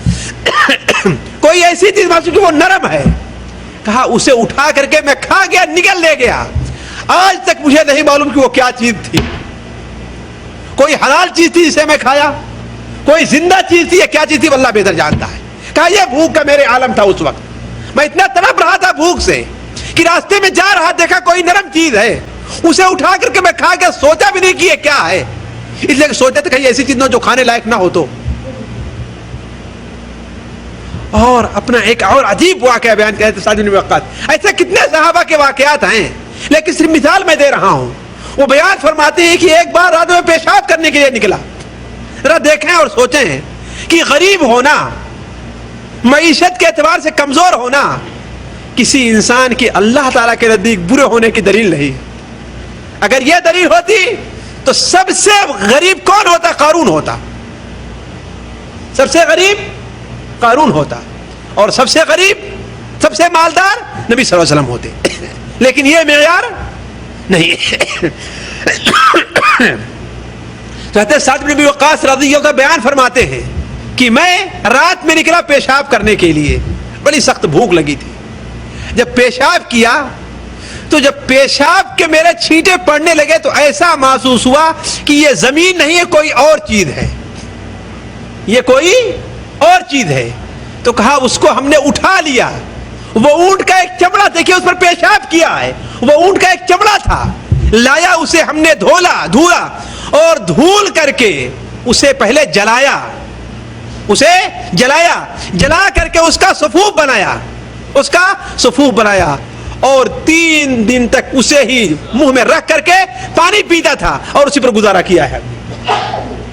کوئی ایسی چیز محسوس کہ وہ نرم ہے. کہا اسے اٹھا کر کے میں کھا گیا، نگل لے گیا. آج تک مجھے نہیں معلوم کہ وہ کیا چیز تھی. کوئی حلال چیز تھی جسے میں کھایا، کوئی زندہ چیز تھی یا کیا چیز تھی، اللہ بہتر جانتا ہے. کہا یہ بھوک کا میرے عالم تھا. اس وقت میں اتنا تڑپ رہا تھا بھوک سے کہ راستے میں جا رہا دیکھا کوئی نرم چیز ہے، اسے اٹھا کر کے میں کھا کے سوچا بھی نہیں کہ یہ کیا ہے، اس لیے کہ سوچتے تھے کہیں ایسی چیز نہ جو کھانے لائق نہ ہو. تو اور اپنا ایک اور عجیب واقعہ بیان کیا ہے سعد بن وقاص. ایسے کتنے صحابہ کے واقعات ہیں، لیکن صرف مثال میں دے رہا ہوں. وہ بیان فرماتے ہیں کہ ایک بار رات میں پیشاب کرنے کے لیے نکلا. ذرا دیکھیں اور سوچیں کہ غریب ہونا، معیشت کے اعتبار سے کمزور ہونا کسی انسان کی اللہ تعالیٰ کے نزدیک برے ہونے کی دلیل نہیں. اگر یہ دلیل ہوتی تو سب سے غریب کون ہوتا؟ قارون ہوتا. سب سے غریب قارون ہوتا، اور سب سے غریب، سب سے مالدار نبی صلی اللہ علیہ وسلم ہوتے. لیکن یہ معیار نہیں. حضرت سعد بن ابی وقاص رضی اللہ عنہ بیان فرماتے ہیں کہ میں رات میں نکلا پیشاب کرنے کے لیے، بڑی سخت بھوک لگی تھی. جب پیشاب کیا تو جب پیشاب کے میرے چھینٹے پڑنے لگے تو ایسا محسوس ہوا کہ یہ زمین نہیں ہے، کوئی اور چیز ہے، یہ کوئی اور چیز ہے. تو کہا اس کو ہم نے اٹھا لیا. وہ اونٹ کا ایک چمڑا، دیکھیے اس پر پیشاب کیا ہے، وہ اونٹ کا ایک چمڑا تھا، لایا اسے ہم نے دھولا اور دھول کر کے اسے پہلے جلایا، جلا کر کے اس کا صفوف بنایا، اور 3 دن تک اسے ہی منہ میں رکھ کر کے پانی پیتا تھا اور اسی پر گزارا کیا ہے.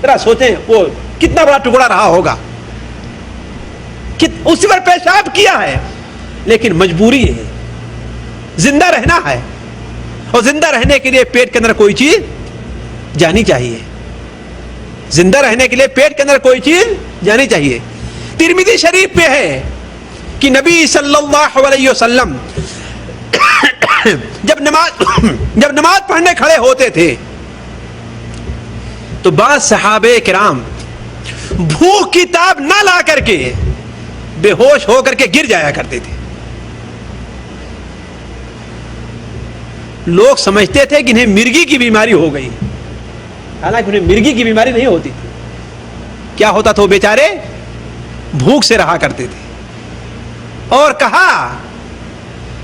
ذرا سوچیں وہ کتنا بڑا ٹکڑا رہا ہوگا، اسی پر پیشاب کیا ہے. لیکن مجبوری ہے، زندہ رہنا ہے، اور زندہ رہنے کے لیے پیٹ کے اندر کوئی چیز جانی چاہیے. زندہ رہنے کے لیے پیٹ کے اندر کوئی چیز جانی چاہیے. ترمذی شریف میں ہے کہ نبی صلی اللہ علیہ وسلم جب نماز پڑھنے کھڑے ہوتے تھے تو بعض صحابہ کرام بھوک کی تاب نہ لا کر کے بے ہوش ہو کر کے گر جایا کرتے تھے. لوگ سمجھتے تھے کہ انہیں مرگی کی بیماری ہو گئی، حالانکہ انہیں مرگی کی بیماری نہیں ہوتی تھی. کیا ہوتا تھا؟ وہ بیچارے بھوک سے رہا کرتے تھے. اور کہا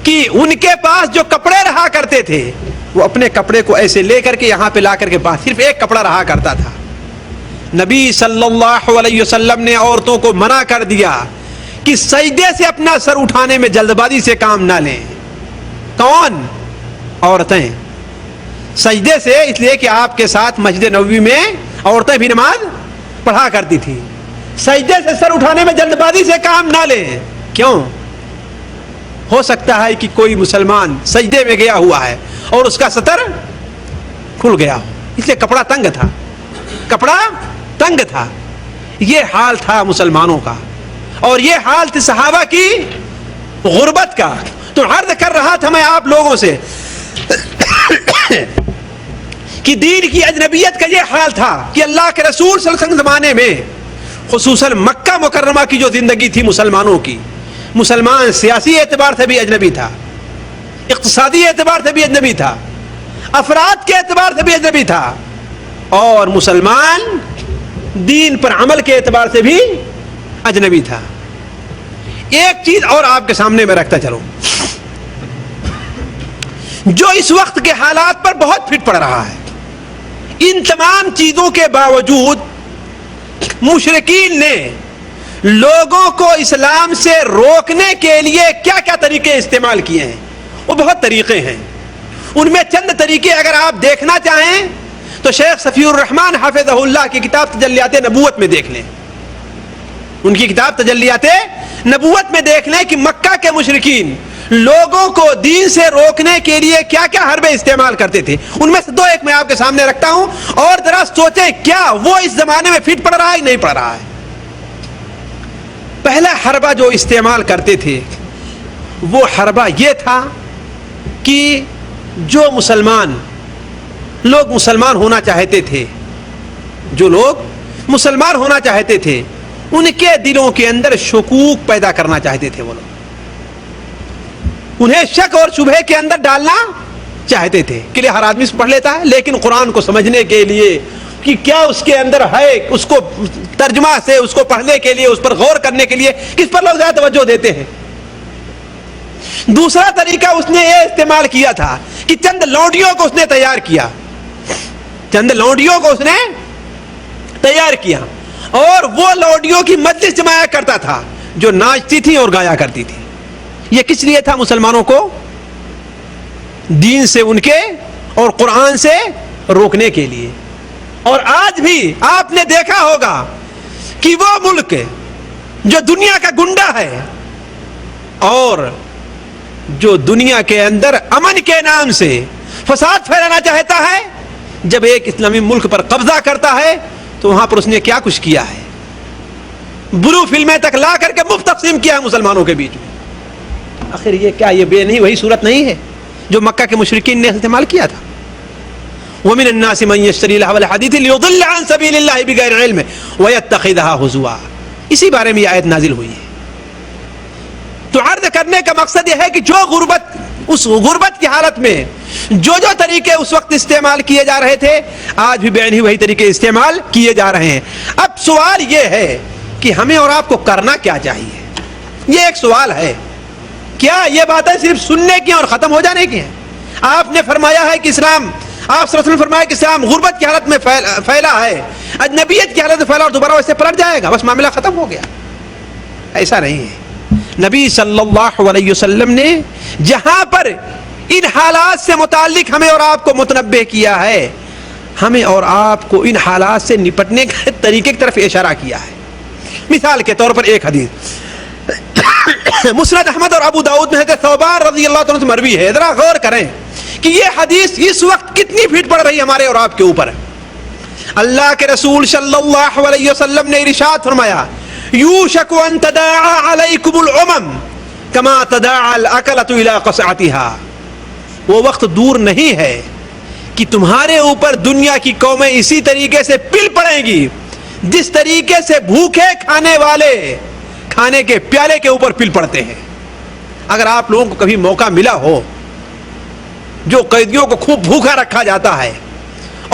کہ ان کے پاس جو کپڑے رہا کرتے تھے وہ اپنے کپڑے کو ایسے لے کر کے یہاں پہ لا کر کے صرف ایک کپڑا رہا کرتا تھا. نبی صلی اللہ علیہ وسلم نے عورتوں کو منع کر دیا کہ سجدے سے اپنا سر اٹھانے میں جلد بازی سے کام نہ لیں. کون؟ عورتیں. سجدے سے اس لیے کہ آپ کے ساتھ مسجد نبوی میں عورتیں بھی نماز پڑھا کرتی تھی. سجدے سے سر اٹھانے میں جلد بازی سے کام نہ لیں. کیوں؟ ہو سکتا ہے کہ کوئی مسلمان سجدے میں گیا ہوا ہے اور اس کا ستر کھل گیا ہو، اس لیے کپڑا تنگ تھا. یہ حال تھا مسلمانوں کا، اور یہ حال تھی صحابہ کی غربت کا. تو عرض کر رہا تھا میں آپ لوگوں سے کہ دین کی اجنبیت کا یہ حال تھا کہ اللہ کے رسول صلی اللہ علیہ وسلم زمانے میں خصوصاً مکہ مکرمہ کی جو زندگی تھی مسلمانوں کی، مسلمان سیاسی اعتبار سے بھی اجنبی تھا، اقتصادی اعتبار سے بھی اجنبی تھا، افراد کے اعتبار سے بھی اجنبی تھا، اور مسلمان دین پر عمل کے اعتبار سے بھی اجنبی تھا. ایک چیز اور آپ کے سامنے میں رکھتا چلوں جو اس وقت کے حالات پر بہت فٹ پڑ رہا ہے. ان تمام چیزوں کے باوجود مشرکین نے لوگوں کو اسلام سے روکنے کے لیے کیا کیا طریقے استعمال کیے ہیں. وہ بہت طریقے ہیں. ان میں چند طریقے اگر آپ دیکھنا چاہیں تو شیخ صفی الرحمان حافظہ اللہ کی کتاب تجلیات نبوت میں دیکھ لیں. ان کی کتاب تجلیات نبوت میں دیکھ لیں کہ مکہ کے مشرکین لوگوں کو دین سے روکنے کے لیے کیا کیا حربے استعمال کرتے تھے. ان میں سے دو ایک میں آپ کے سامنے رکھتا ہوں اور ذرا سوچیں کیا وہ اس زمانے میں فٹ پڑ رہا ہے نہیں پڑ رہا ہے. پہلا حربہ جو استعمال کرتے تھے وہ حربہ یہ تھا کہ جو لوگ مسلمان ہونا چاہتے تھے، جو لوگ مسلمان ہونا چاہتے تھے ان کے دلوں کے اندر شکوک پیدا کرنا چاہتے تھے. وہ لوگ انہیں شک اور شبہے کے اندر ڈالنا چاہتے تھے کہ ہر آدمی پڑھ لیتا ہے، لیکن قرآن کو سمجھنے کے لیے کہ کیا اس کے اندر ہے، اس کو ترجمہ سے اس کو پڑھنے کے لیے، اس پر غور کرنے کے لیے کس پر لوگ زیادہ توجہ دیتے ہیں. دوسرا طریقہ اس نے یہ استعمال کیا تھا کہ چند لونڈیوں کو اس نے تیار کیا، چند لونڈیوں کو اس نے تیار کیا اور وہ لونڈیوں کی مجلس جمایا کرتا تھا جو ناچتی تھی اور گایا کرتی تھی. یہ کس لیے تھا؟ مسلمانوں کو دین سے ان کے اور قرآن سے روکنے کے لیے. اور آج بھی آپ نے دیکھا ہوگا کہ وہ ملک جو دنیا کا گنڈا ہے اور جو دنیا کے اندر امن کے نام سے فساد پھیلانا چاہتا ہے، جب ایک اسلامی ملک پر قبضہ کرتا ہے تو وہاں پر اس نے کیا کچھ کیا ہے. بلو فلمیں تک لا کر کے مفت تقسیم کیا ہے مسلمانوں کے بیچ میں. آخر یہ کیا یہ بے نہیں وہی صورت نہیں ہے جو مکہ کے مشرکین نے استعمال کیا تھا؟ وَمِنَ النَّاسِ مَن يَشْتَرِي لَهْوَ الْحَدِيثِ لِيُضِلَّ عَن سَبِيلِ اللَّهِ بِغَيْرِ عِلْمٍ وَيَتَّخِذَهَا هُزُوًا. اسی بارے میں یہ آیت نازل ہوئی ہے. تو عرض کرنے کا مقصد یہ ہے کہ جو اس غربت کی حالت میں جو طریقے اس وقت استعمال کیے جا رہے تھے آج بھی بے نہیں وہی طریقے استعمال کیے جا رہے ہیں. اب سوال یہ ہے کہ ہمیں اور آپ کو کرنا کیا چاہیے. یہ ایک سوال ہے. کیا یہ باتیں صرف سننے کی اور ختم ہو جانے کی ہیں؟ آپ نے فرمایا ہے کہ اسلام، آپ صلی اللہ علیہ وسلم نے فرمایا کہ اسلام غربت کی حالت میں پھیلا ہے، اجنبیت کی حالت میں پھیلا اور دوبارہ ویسے پلٹ جائے گا، بس معاملہ ختم ہو گیا. ایسا نہیں ہے. نبی صلی اللہ علیہ وسلم نے جہاں پر ان حالات سے متعلق ہمیں اور آپ کو متنبہ کیا ہے، ہمیں اور آپ کو ان حالات سے نپٹنے کے طریقے کی طرف اشارہ کیا ہے. مثال کے طور پر ایک حدیث مسند احمد اور ابو داؤد میں ہے، ثوبان رضی اللہ عنہ سے مروی ہے. ذرا غور کریں کہ یہ حدیث اس وقت کتنی پھیٹ پڑ رہی ہے ہمارے اور آپ کے اوپر. اللہ کے رسول صلی اللہ علیہ وسلم نے ارشاد فرمایا، یوشک ان تداعى علیکم الامم کما تداعى الاکلۃ الی قصعتها. وہ وقت دور نہیں ہے کہ تمہارے اوپر دنیا کی قومیں اسی طریقے سے پل پڑیں گی جس طریقے سے بھوکے کھانے والے کھانے کے پیالے کے اوپر پل پڑتے ہیں. اگر آپ لوگوں کو کبھی موقع ملا ہو، جو قیدیوں کو خوب بھوکا رکھا جاتا ہے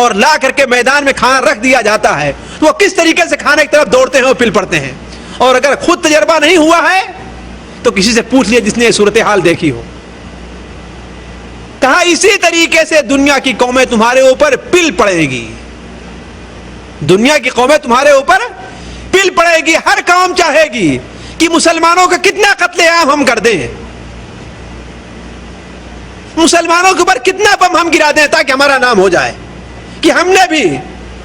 اور لا کر کے میدان میں کھانا رکھ دیا جاتا ہے تو وہ کس طریقے سے کھانے کی طرف دوڑتے ہیں اور پل پڑتے ہیں. اور اگر خود تجربہ نہیں ہوا ہے تو کسی سے پوچھ لیا جس نے یہ صورتحال دیکھی ہو. کہا اسی طریقے سے دنیا کی قومیں تمہارے اوپر پل پڑے گی. دنیا کی قومیں تمہارے اوپر پل پڑے گی. ہر قوم چاہے گی کہ مسلمانوں کا کتنا قتل عام ہم کر دیں، مسلمانوں کے اوپر کتنا بم ہم گرا دیں تاکہ ہمارا نام ہو جائے کہ ہم نے بھی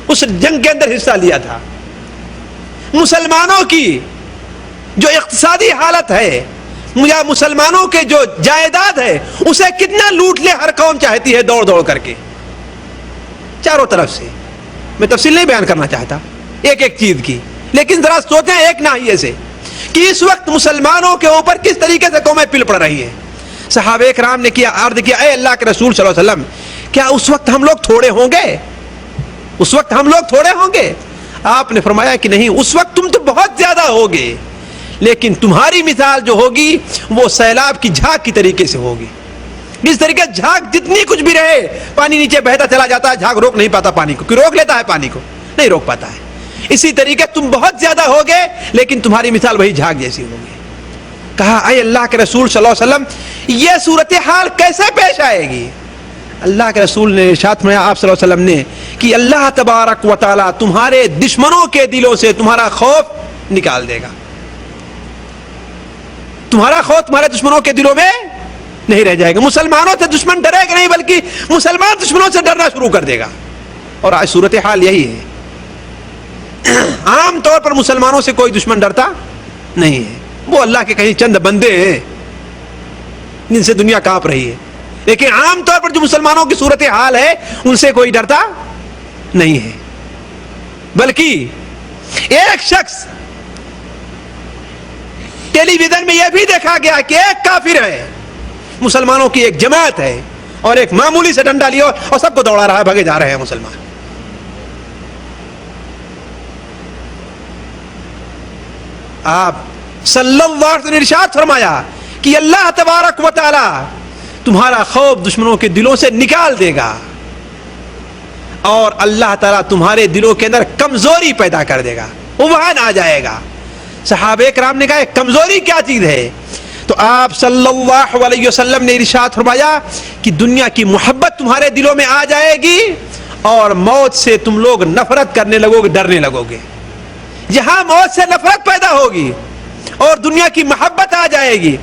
اس جنگ کے اندر حصہ لیا تھا. مسلمانوں کی جو اقتصادی حالت ہے یا مسلمانوں کے جو جائیداد ہے اسے کتنا لوٹ لے ہر قوم چاہتی ہے دوڑ دوڑ کر کے چاروں طرف سے. میں تفصیل نہیں بیان کرنا چاہتا ایک ایک چیز کی، لیکن ذرا سوچیں ایک ناحیے سے کہ اس وقت مسلمانوں کے اوپر کس طریقے سے قومیں پل پڑ رہی ہیں. صحابہ کرام نے عرض کیا، اے اللہ کے رسول صلی اللہ علیہ وسلم، کیا اس وقت ہم لوگ تھوڑے ہوں گے؟ اس وقت ہم لوگ تھوڑے ہوں گے؟ آپ نے فرمایا کہ نہیں، اس وقت تم تو بہت زیادہ ہوگے، لیکن تمہاری مثال جو ہوگی وہ سیلاب کی جھاگ کی طریقے سے ہوگی. اس طریقے جھاگ جتنی کچھ بھی رہے، پانی نیچے بہتا چلا جاتا ہے، جھاگ روک نہیں پاتا پانی کو. کہ روک لیتا ہے پانی کو؟ نہیں روک پاتا ہے. اسی طریقے تم بہت زیادہ ہوگے لیکن تمہاری مثال وہی جھاگ جیسی ہوگی. کہا اے اللہ کے رسول صلی اللہ علیہ وسلم، یہ صورتحال کیسے پیش آئے گی؟ اللہ کے رسول نے ارشاد فرمایا آپ صلی اللہ علیہ وسلم نے کہ اللہ تبارک و تعالی تمہارے دشمنوں کے دلوں سے تمہارا خوف نکال دے گا. تمہارا خوف تمہارے دشمنوں کے دلوں میں نہیں رہ جائے گا. مسلمانوں سے دشمن ڈرے گا نہیں بلکہ مسلمان دشمنوں سے ڈرنا شروع کر دے گا. اور آج صورتحال یہی ہے. عام طور پر مسلمانوں سے کوئی دشمن ڈرتا نہیں ہے، وہ اللہ کے کہیں چند بندے ہیں جن سے دنیا کانپ رہی ہے، لیکن عام طور پر جو مسلمانوں کی صورت حال ہے ان سے کوئی ڈرتا نہیں ہے۔ بلکہ ایک شخص ٹیلی ویژن میں یہ بھی دیکھا گیا کہ ایک کافر ہے، مسلمانوں کی ایک جماعت ہے، اور ایک معمولی سے ڈنڈا لیا اور سب کو دوڑا رہا ہے، بھگے جا رہے ہیں مسلمان۔ آپ صلی اللہ علیہ وسلم نے ارشاد فرمایا کہ اللہ تبارک و تعالی تمہارا خوف دشمنوں کے دلوں سے نکال دے گا، اور اللہ تعالیٰ تمہارے دلوں کے اندر کمزوری پیدا کر دے گا، وہن آ جائے گا۔ صحابہ کرام نے کہا کمزوری کیا چیز ہے؟ تو آپ صلی اللہ علیہ وسلم نے ارشاد فرمایا کہ دنیا کی محبت تمہارے دلوں میں آ جائے گی، اور موت سے تم لوگ نفرت کرنے لگو گے، ڈرنے لگو گے۔ جہاں موت سے نفرت پیدا ہوگی اور دنیا کی محبت آ جائے گی،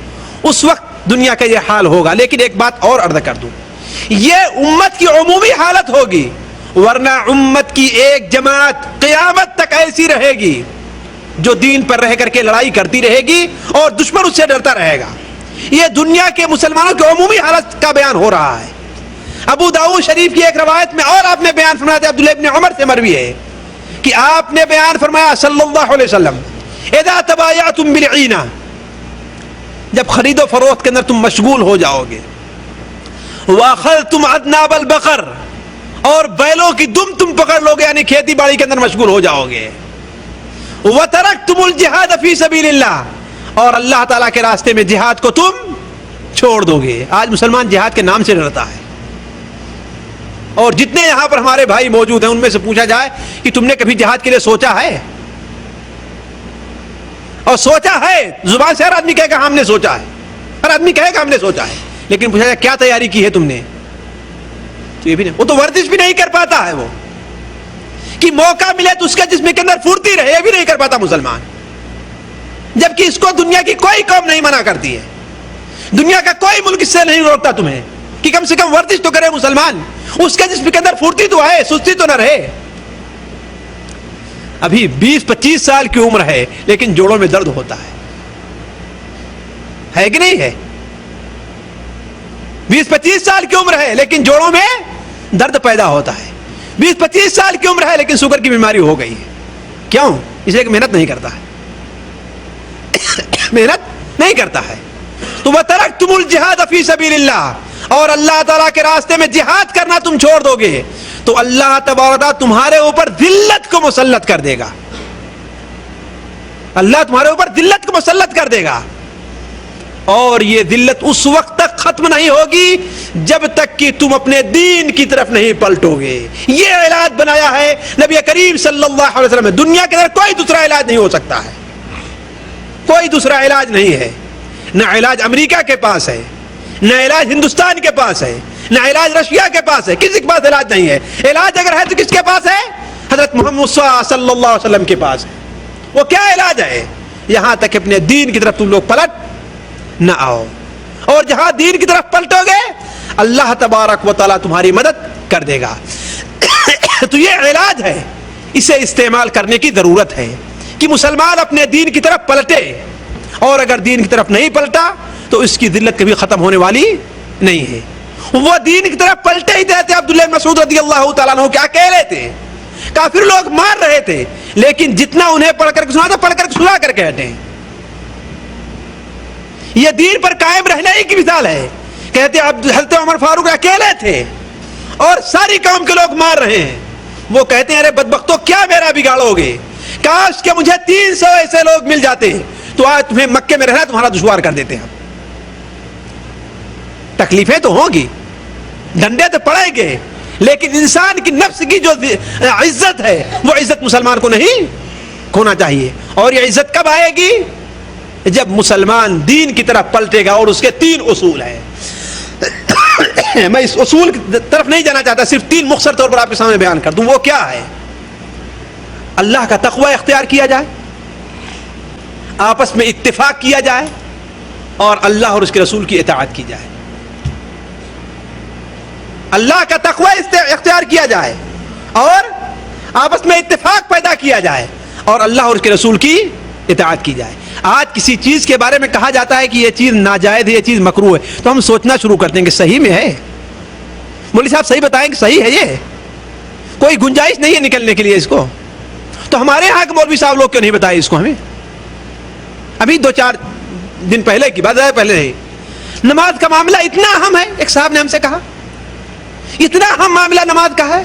اس وقت دنیا کا یہ حال ہوگا۔ لیکن ایک بات اور عرض کر دوں، یہ امت کی عمومی حالت ہوگی، ورنہ امت کی ایک جماعت قیامت تک ایسی رہے گی جو دین پر رہ کر کے لڑائی کرتی رہے گی اور دشمن اس سے ڈرتا رہے گا۔ یہ دنیا کے مسلمانوں کی عمومی حالت کا بیان ہو رہا ہے۔ ابو داؤد شریف کی ایک روایت میں اور آپ نے بیان فرمایا تھا، عبداللہ ابن عمر سے مروی ہے کہ آپ نے بیان فرمایا صلی اللہ علیہ وسلم، اذا تبایعتم بالعینہ، جب خرید و فروخت کے اندر تم مشغول ہو جاؤ گے، واخذتم اذناب البقر، اور بیلوں کی دم تم پکڑ لو گے، یعنی کھیتی باڑی کے اندر مشغول ہو جاؤ گے، وترکتم الجہاد فی سبیل اللہ، اور اللہ تعالیٰ کے راستے میں جہاد کو تم چھوڑ دو گے۔ آج مسلمان جہاد کے نام سے ڈرتا ہے، اور جتنے یہاں پر ہمارے بھائی موجود ہیں ان میں سے پوچھا جائے کہ تم نے کبھی جہاد کے لیے سوچا ہے؟ اور سوچا ہے، زبان سے ہر آدمی کہے گا ہم نے سوچا ہے، ہر آدمی کہے گا ہم نے سوچا ہے، لیکن پوچھا جائے کیا تیاری کی ہے تم نے؟ تو یہ بھی نہیں، وہ تو ورزش بھی نہیں کر پاتا ہے، وہ کہ موقع ملے تو اس کے جسم کے اندر پھرتی رہے، یہ بھی نہیں کر پاتا مسلمان، جبکہ اس کو دنیا کی کوئی قوم نہیں منع کرتی ہے، دنیا کا کوئی ملک اس سے نہیں روکتا تمہیں کہ کم سے کم ورزش تو کرے مسلمان، اس کے جسم کے اندر پھرتی تو ہے، سستی تو نہ رہے۔ ابھی 20-25 سال کی عمر ہے لیکن جوڑوں میں درد ہوتا ہے کہ نہیں ہے؟ 20-25 سال کی عمر ہے لیکن جوڑوں میں درد پیدا ہوتا ہے، 20-25 سال کی عمر ہے لیکن شوگر کی بیماری ہو گئی ہے۔ کیوں؟ اس لیے کہ محنت نہیں کرتا ہے، محنت نہیں کرتا ہے۔ تو وَتَرَكْتُمُ الْجِهَادَ فِي سَبِيلِ اللَّهِ، اور اللہ تعالیٰ کے راستے میں جہاد کرنا تم چھوڑ دو گے تو اللہ تبارک تمہارے اوپر ذلت کو مسلط کر دے گا، اللہ تمہارے اوپر ذلت کو مسلط کر دے گا، اور یہ ذلت اس وقت تک ختم نہیں ہوگی جب تک کہ تم اپنے دین کی طرف نہیں پلٹو گے۔ یہ علاج بنایا ہے نبی کریم صلی اللہ علیہ وسلم، دنیا کے اندر کوئی دوسرا علاج نہیں ہو سکتا ہے، کوئی دوسرا علاج نہیں ہے، نہ علاج امریکہ کے پاس ہے، نہ علاج ہندوستان کے پاس ہے، نہ علاج رشیا کے پاس ہے، کسی کے پاس علاج نہیں ہے۔ علاج اگر ہے تو کس کے پاس ہے؟ حضرت محمد صلی اللہ علیہ وسلم کے پاس ہے۔ وہ کیا علاج ہے؟ یہاں تک اپنے دین کی طرف تم لوگ پلٹ نہ آؤ، اور جہاں دین کی طرف پلٹو گے اللہ تبارک و تعالیٰ تمہاری مدد کر دے گا۔ تو یہ علاج ہے، اسے استعمال کرنے کی ضرورت ہے کہ مسلمان اپنے دین کی طرف پلٹے، اور اگر دین کی طرف نہیں پلٹا تو اس کی ذلت کبھی ختم ہونے والی نہیں ہے۔ وہ دین کی طرف پلٹے ہی تھے۔ عبداللہ بن مسعود رضی اللہ تعالیٰ عنہ کیا اکیلے تھے، کافر لوگ مار رہے تھے، لیکن جتنا انہیں پڑھ کر سنا تھا پڑھ کر سنا کر کہتے ہیں یہ دین پر قائم رہنے ہی کی مثال ہے۔ کہتے حضرت عمر فاروق اکیلے تھے اور ساری قوم کے لوگ مار رہے ہیں، وہ کہتے ہیں ارے بدبختو کیا میرا بگاڑو گے، کاش کہ مجھے 300 ایسے لوگ مل جاتے ہیں تو آج تمہیں مکے میں رہنا تمہارا دشوار کر دیتے ہیں۔ تکلیفیں تو ہوں گی، ڈنڈے تو پڑیں گے، لیکن انسان کی نفس کی جو عزت ہے وہ عزت مسلمان کو نہیں کھونا چاہیے۔ اور یہ عزت کب آئے گی؟ جب مسلمان دین کی طرف پلٹے گا، اور اس کے 3 اصول ہیں۔ میں اس اصول کی طرف نہیں جانا چاہتا، صرف 3 مختصر طور پر آپ کے سامنے بیان کر دوں۔ وہ کیا ہے؟ اللہ کا تقوی اختیار کیا جائے، آپس میں اتفاق کیا جائے، اور اللہ اور اس کے رسول کی اطاعت کی جائے۔ اللہ کا تقوی اختیار کیا جائے اور آپس میں اتفاق پیدا کیا جائے اور اللہ اور اس کے رسول کی اطاعت کی جائے. آج کسی چیز کے بارے میں کہا جاتا ہے کہ یہ چیز ناجائز ہے, یہ چیز مکروہ ہے, تو ہم سوچنا شروع کرتے ہیں کہ صحیح میں ہے. مولوی صاحب صحیح بتائیں کہ صحیح ہے, یہ کوئی گنجائش نہیں ہے نکلنے کے لیے اس کو. تو ہمارے یہاں کے مولوی صاحب لوگ کیوں نہیں بتائے اس کو ہمیں؟ ابھی 2-4 دن پہلے کی بات ہے, پہلے نہیں, نماز کا معاملہ اتنا اہم ہے. ایک صاحب نے ہم سے کہا اتنا اہم معاملہ نماز کا ہے.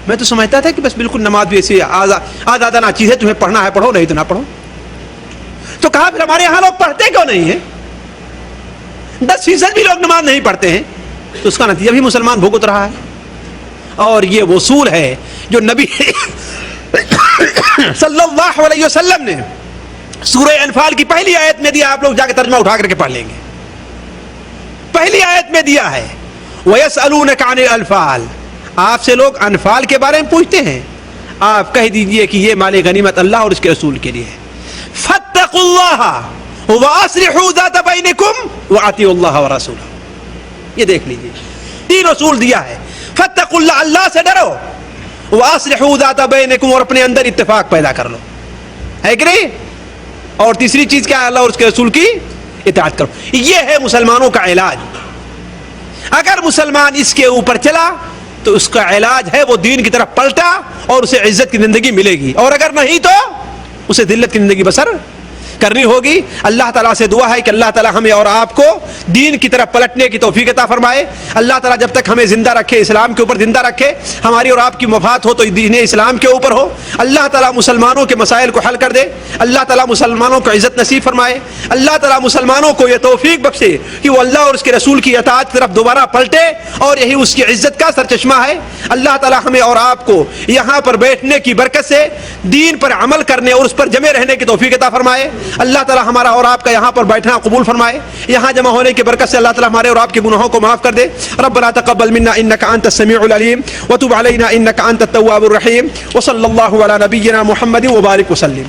میں تو سمجھتا تھا کہ بس بالکل نماز بھی ایسی آزادانہ چیز ہے, تمہیں پڑھنا ہے پڑھو, نہیں تو نہ پڑھو. تو کہا پھر ہمارے یہاں لوگ پڑھتے کیوں نہیں ہیں؟ 10% بھی لوگ نماز نہیں پڑھتے ہیں, تو اس کا نتیجہ بھی مسلمان بھگت رہا ہے. اور یہ وصول ہے جو نبی صلی اللہ علیہ وسلم نے سورہ انفال کی پہلی آیت میں دیا. آپ لوگ جا کے ترجمہ اٹھا کر کے پڑھ لیں گے. پہلی آیت میں دیا ہے وَيَسْأَلُونَكَ عَنِ الْأَنْفَالِ, آپ سے لوگ انفال کے بارے میں پوچھتے ہیں, آپ کہہ دیجئے کہ یہ مال غنیمت اللہ اور اس کے رسول کے لیے ہے. فَاتَّقُوا اللَّهَ وَأَصْلِحُوا ذَاتَ بَيْنِكُمْ وَأَطِيعُوا اللَّهَ وَرَسُولَهُ. یہ دیکھ لیجئے, 3 اصول دیا ہے. فَاتَّقُوا اللَّهَ, اللہ سے ڈرو, وَأَصْلِحُوا ذَاتَ بَيْنِكُمْ, اور اپنے اندر اتفاق پیدا کر لو, ہے کہ نہیں؟ اور تیسری چیز کیا ہے؟ اللہ اور اس کے رسول کی اطاعت کرو. یہ ہے مسلمانوں کا علاج. اگر مسلمان اس کے اوپر چلا تو اس کا علاج ہے وہ دین کی طرف پلٹا اور اسے عزت کی زندگی ملے گی, اور اگر نہیں تو اسے ذلت کی زندگی بسر کرنی ہوگی. اللہ تعالیٰ سے دعا ہے کہ اللہ تعالیٰ ہمیں اور آپ کو دین کی طرف پلٹنے کی توفیق عطا فرمائے. اللہ تعالیٰ جب تک ہمیں زندہ رکھے, اسلام کے اوپر زندہ رکھے, ہماری اور آپ کی مفاد ہو تو دین اسلام کے اوپر ہو. اللہ تعالیٰ مسلمانوں کے مسائل کو حل کر دے. اللہ تعالیٰ مسلمانوں کو عزت نصیب فرمائے. اللہ تعالیٰ مسلمانوں کو یہ توفیق بخشے کہ وہ اللہ اور اس کے رسول کی اطاعت کی طرف دوبارہ پلٹے, اور یہی اس کی عزت کا سرچشمہ ہے. اللہ تعالیٰ ہمیں اور آپ کو یہاں پر بیٹھنے کی برکت سے دین پر عمل کرنے اور اس پر جمے رہنے کی توفیق عطا فرمائے. اللہ تعالیٰ ہمارا اور آپ کا یہاں پر بیٹھنا قبول فرمائے. یہاں جمع ہونے کی برکت سے اللہ تعالیٰ ہمارے اور آپ کے گناہوں کو معاف کر دے. ربنا تقبل منا انك انت السميع العليم وتب علينا انك انت التواب الرحيم وصلى الله على نبينا محمد وبارك وسلم.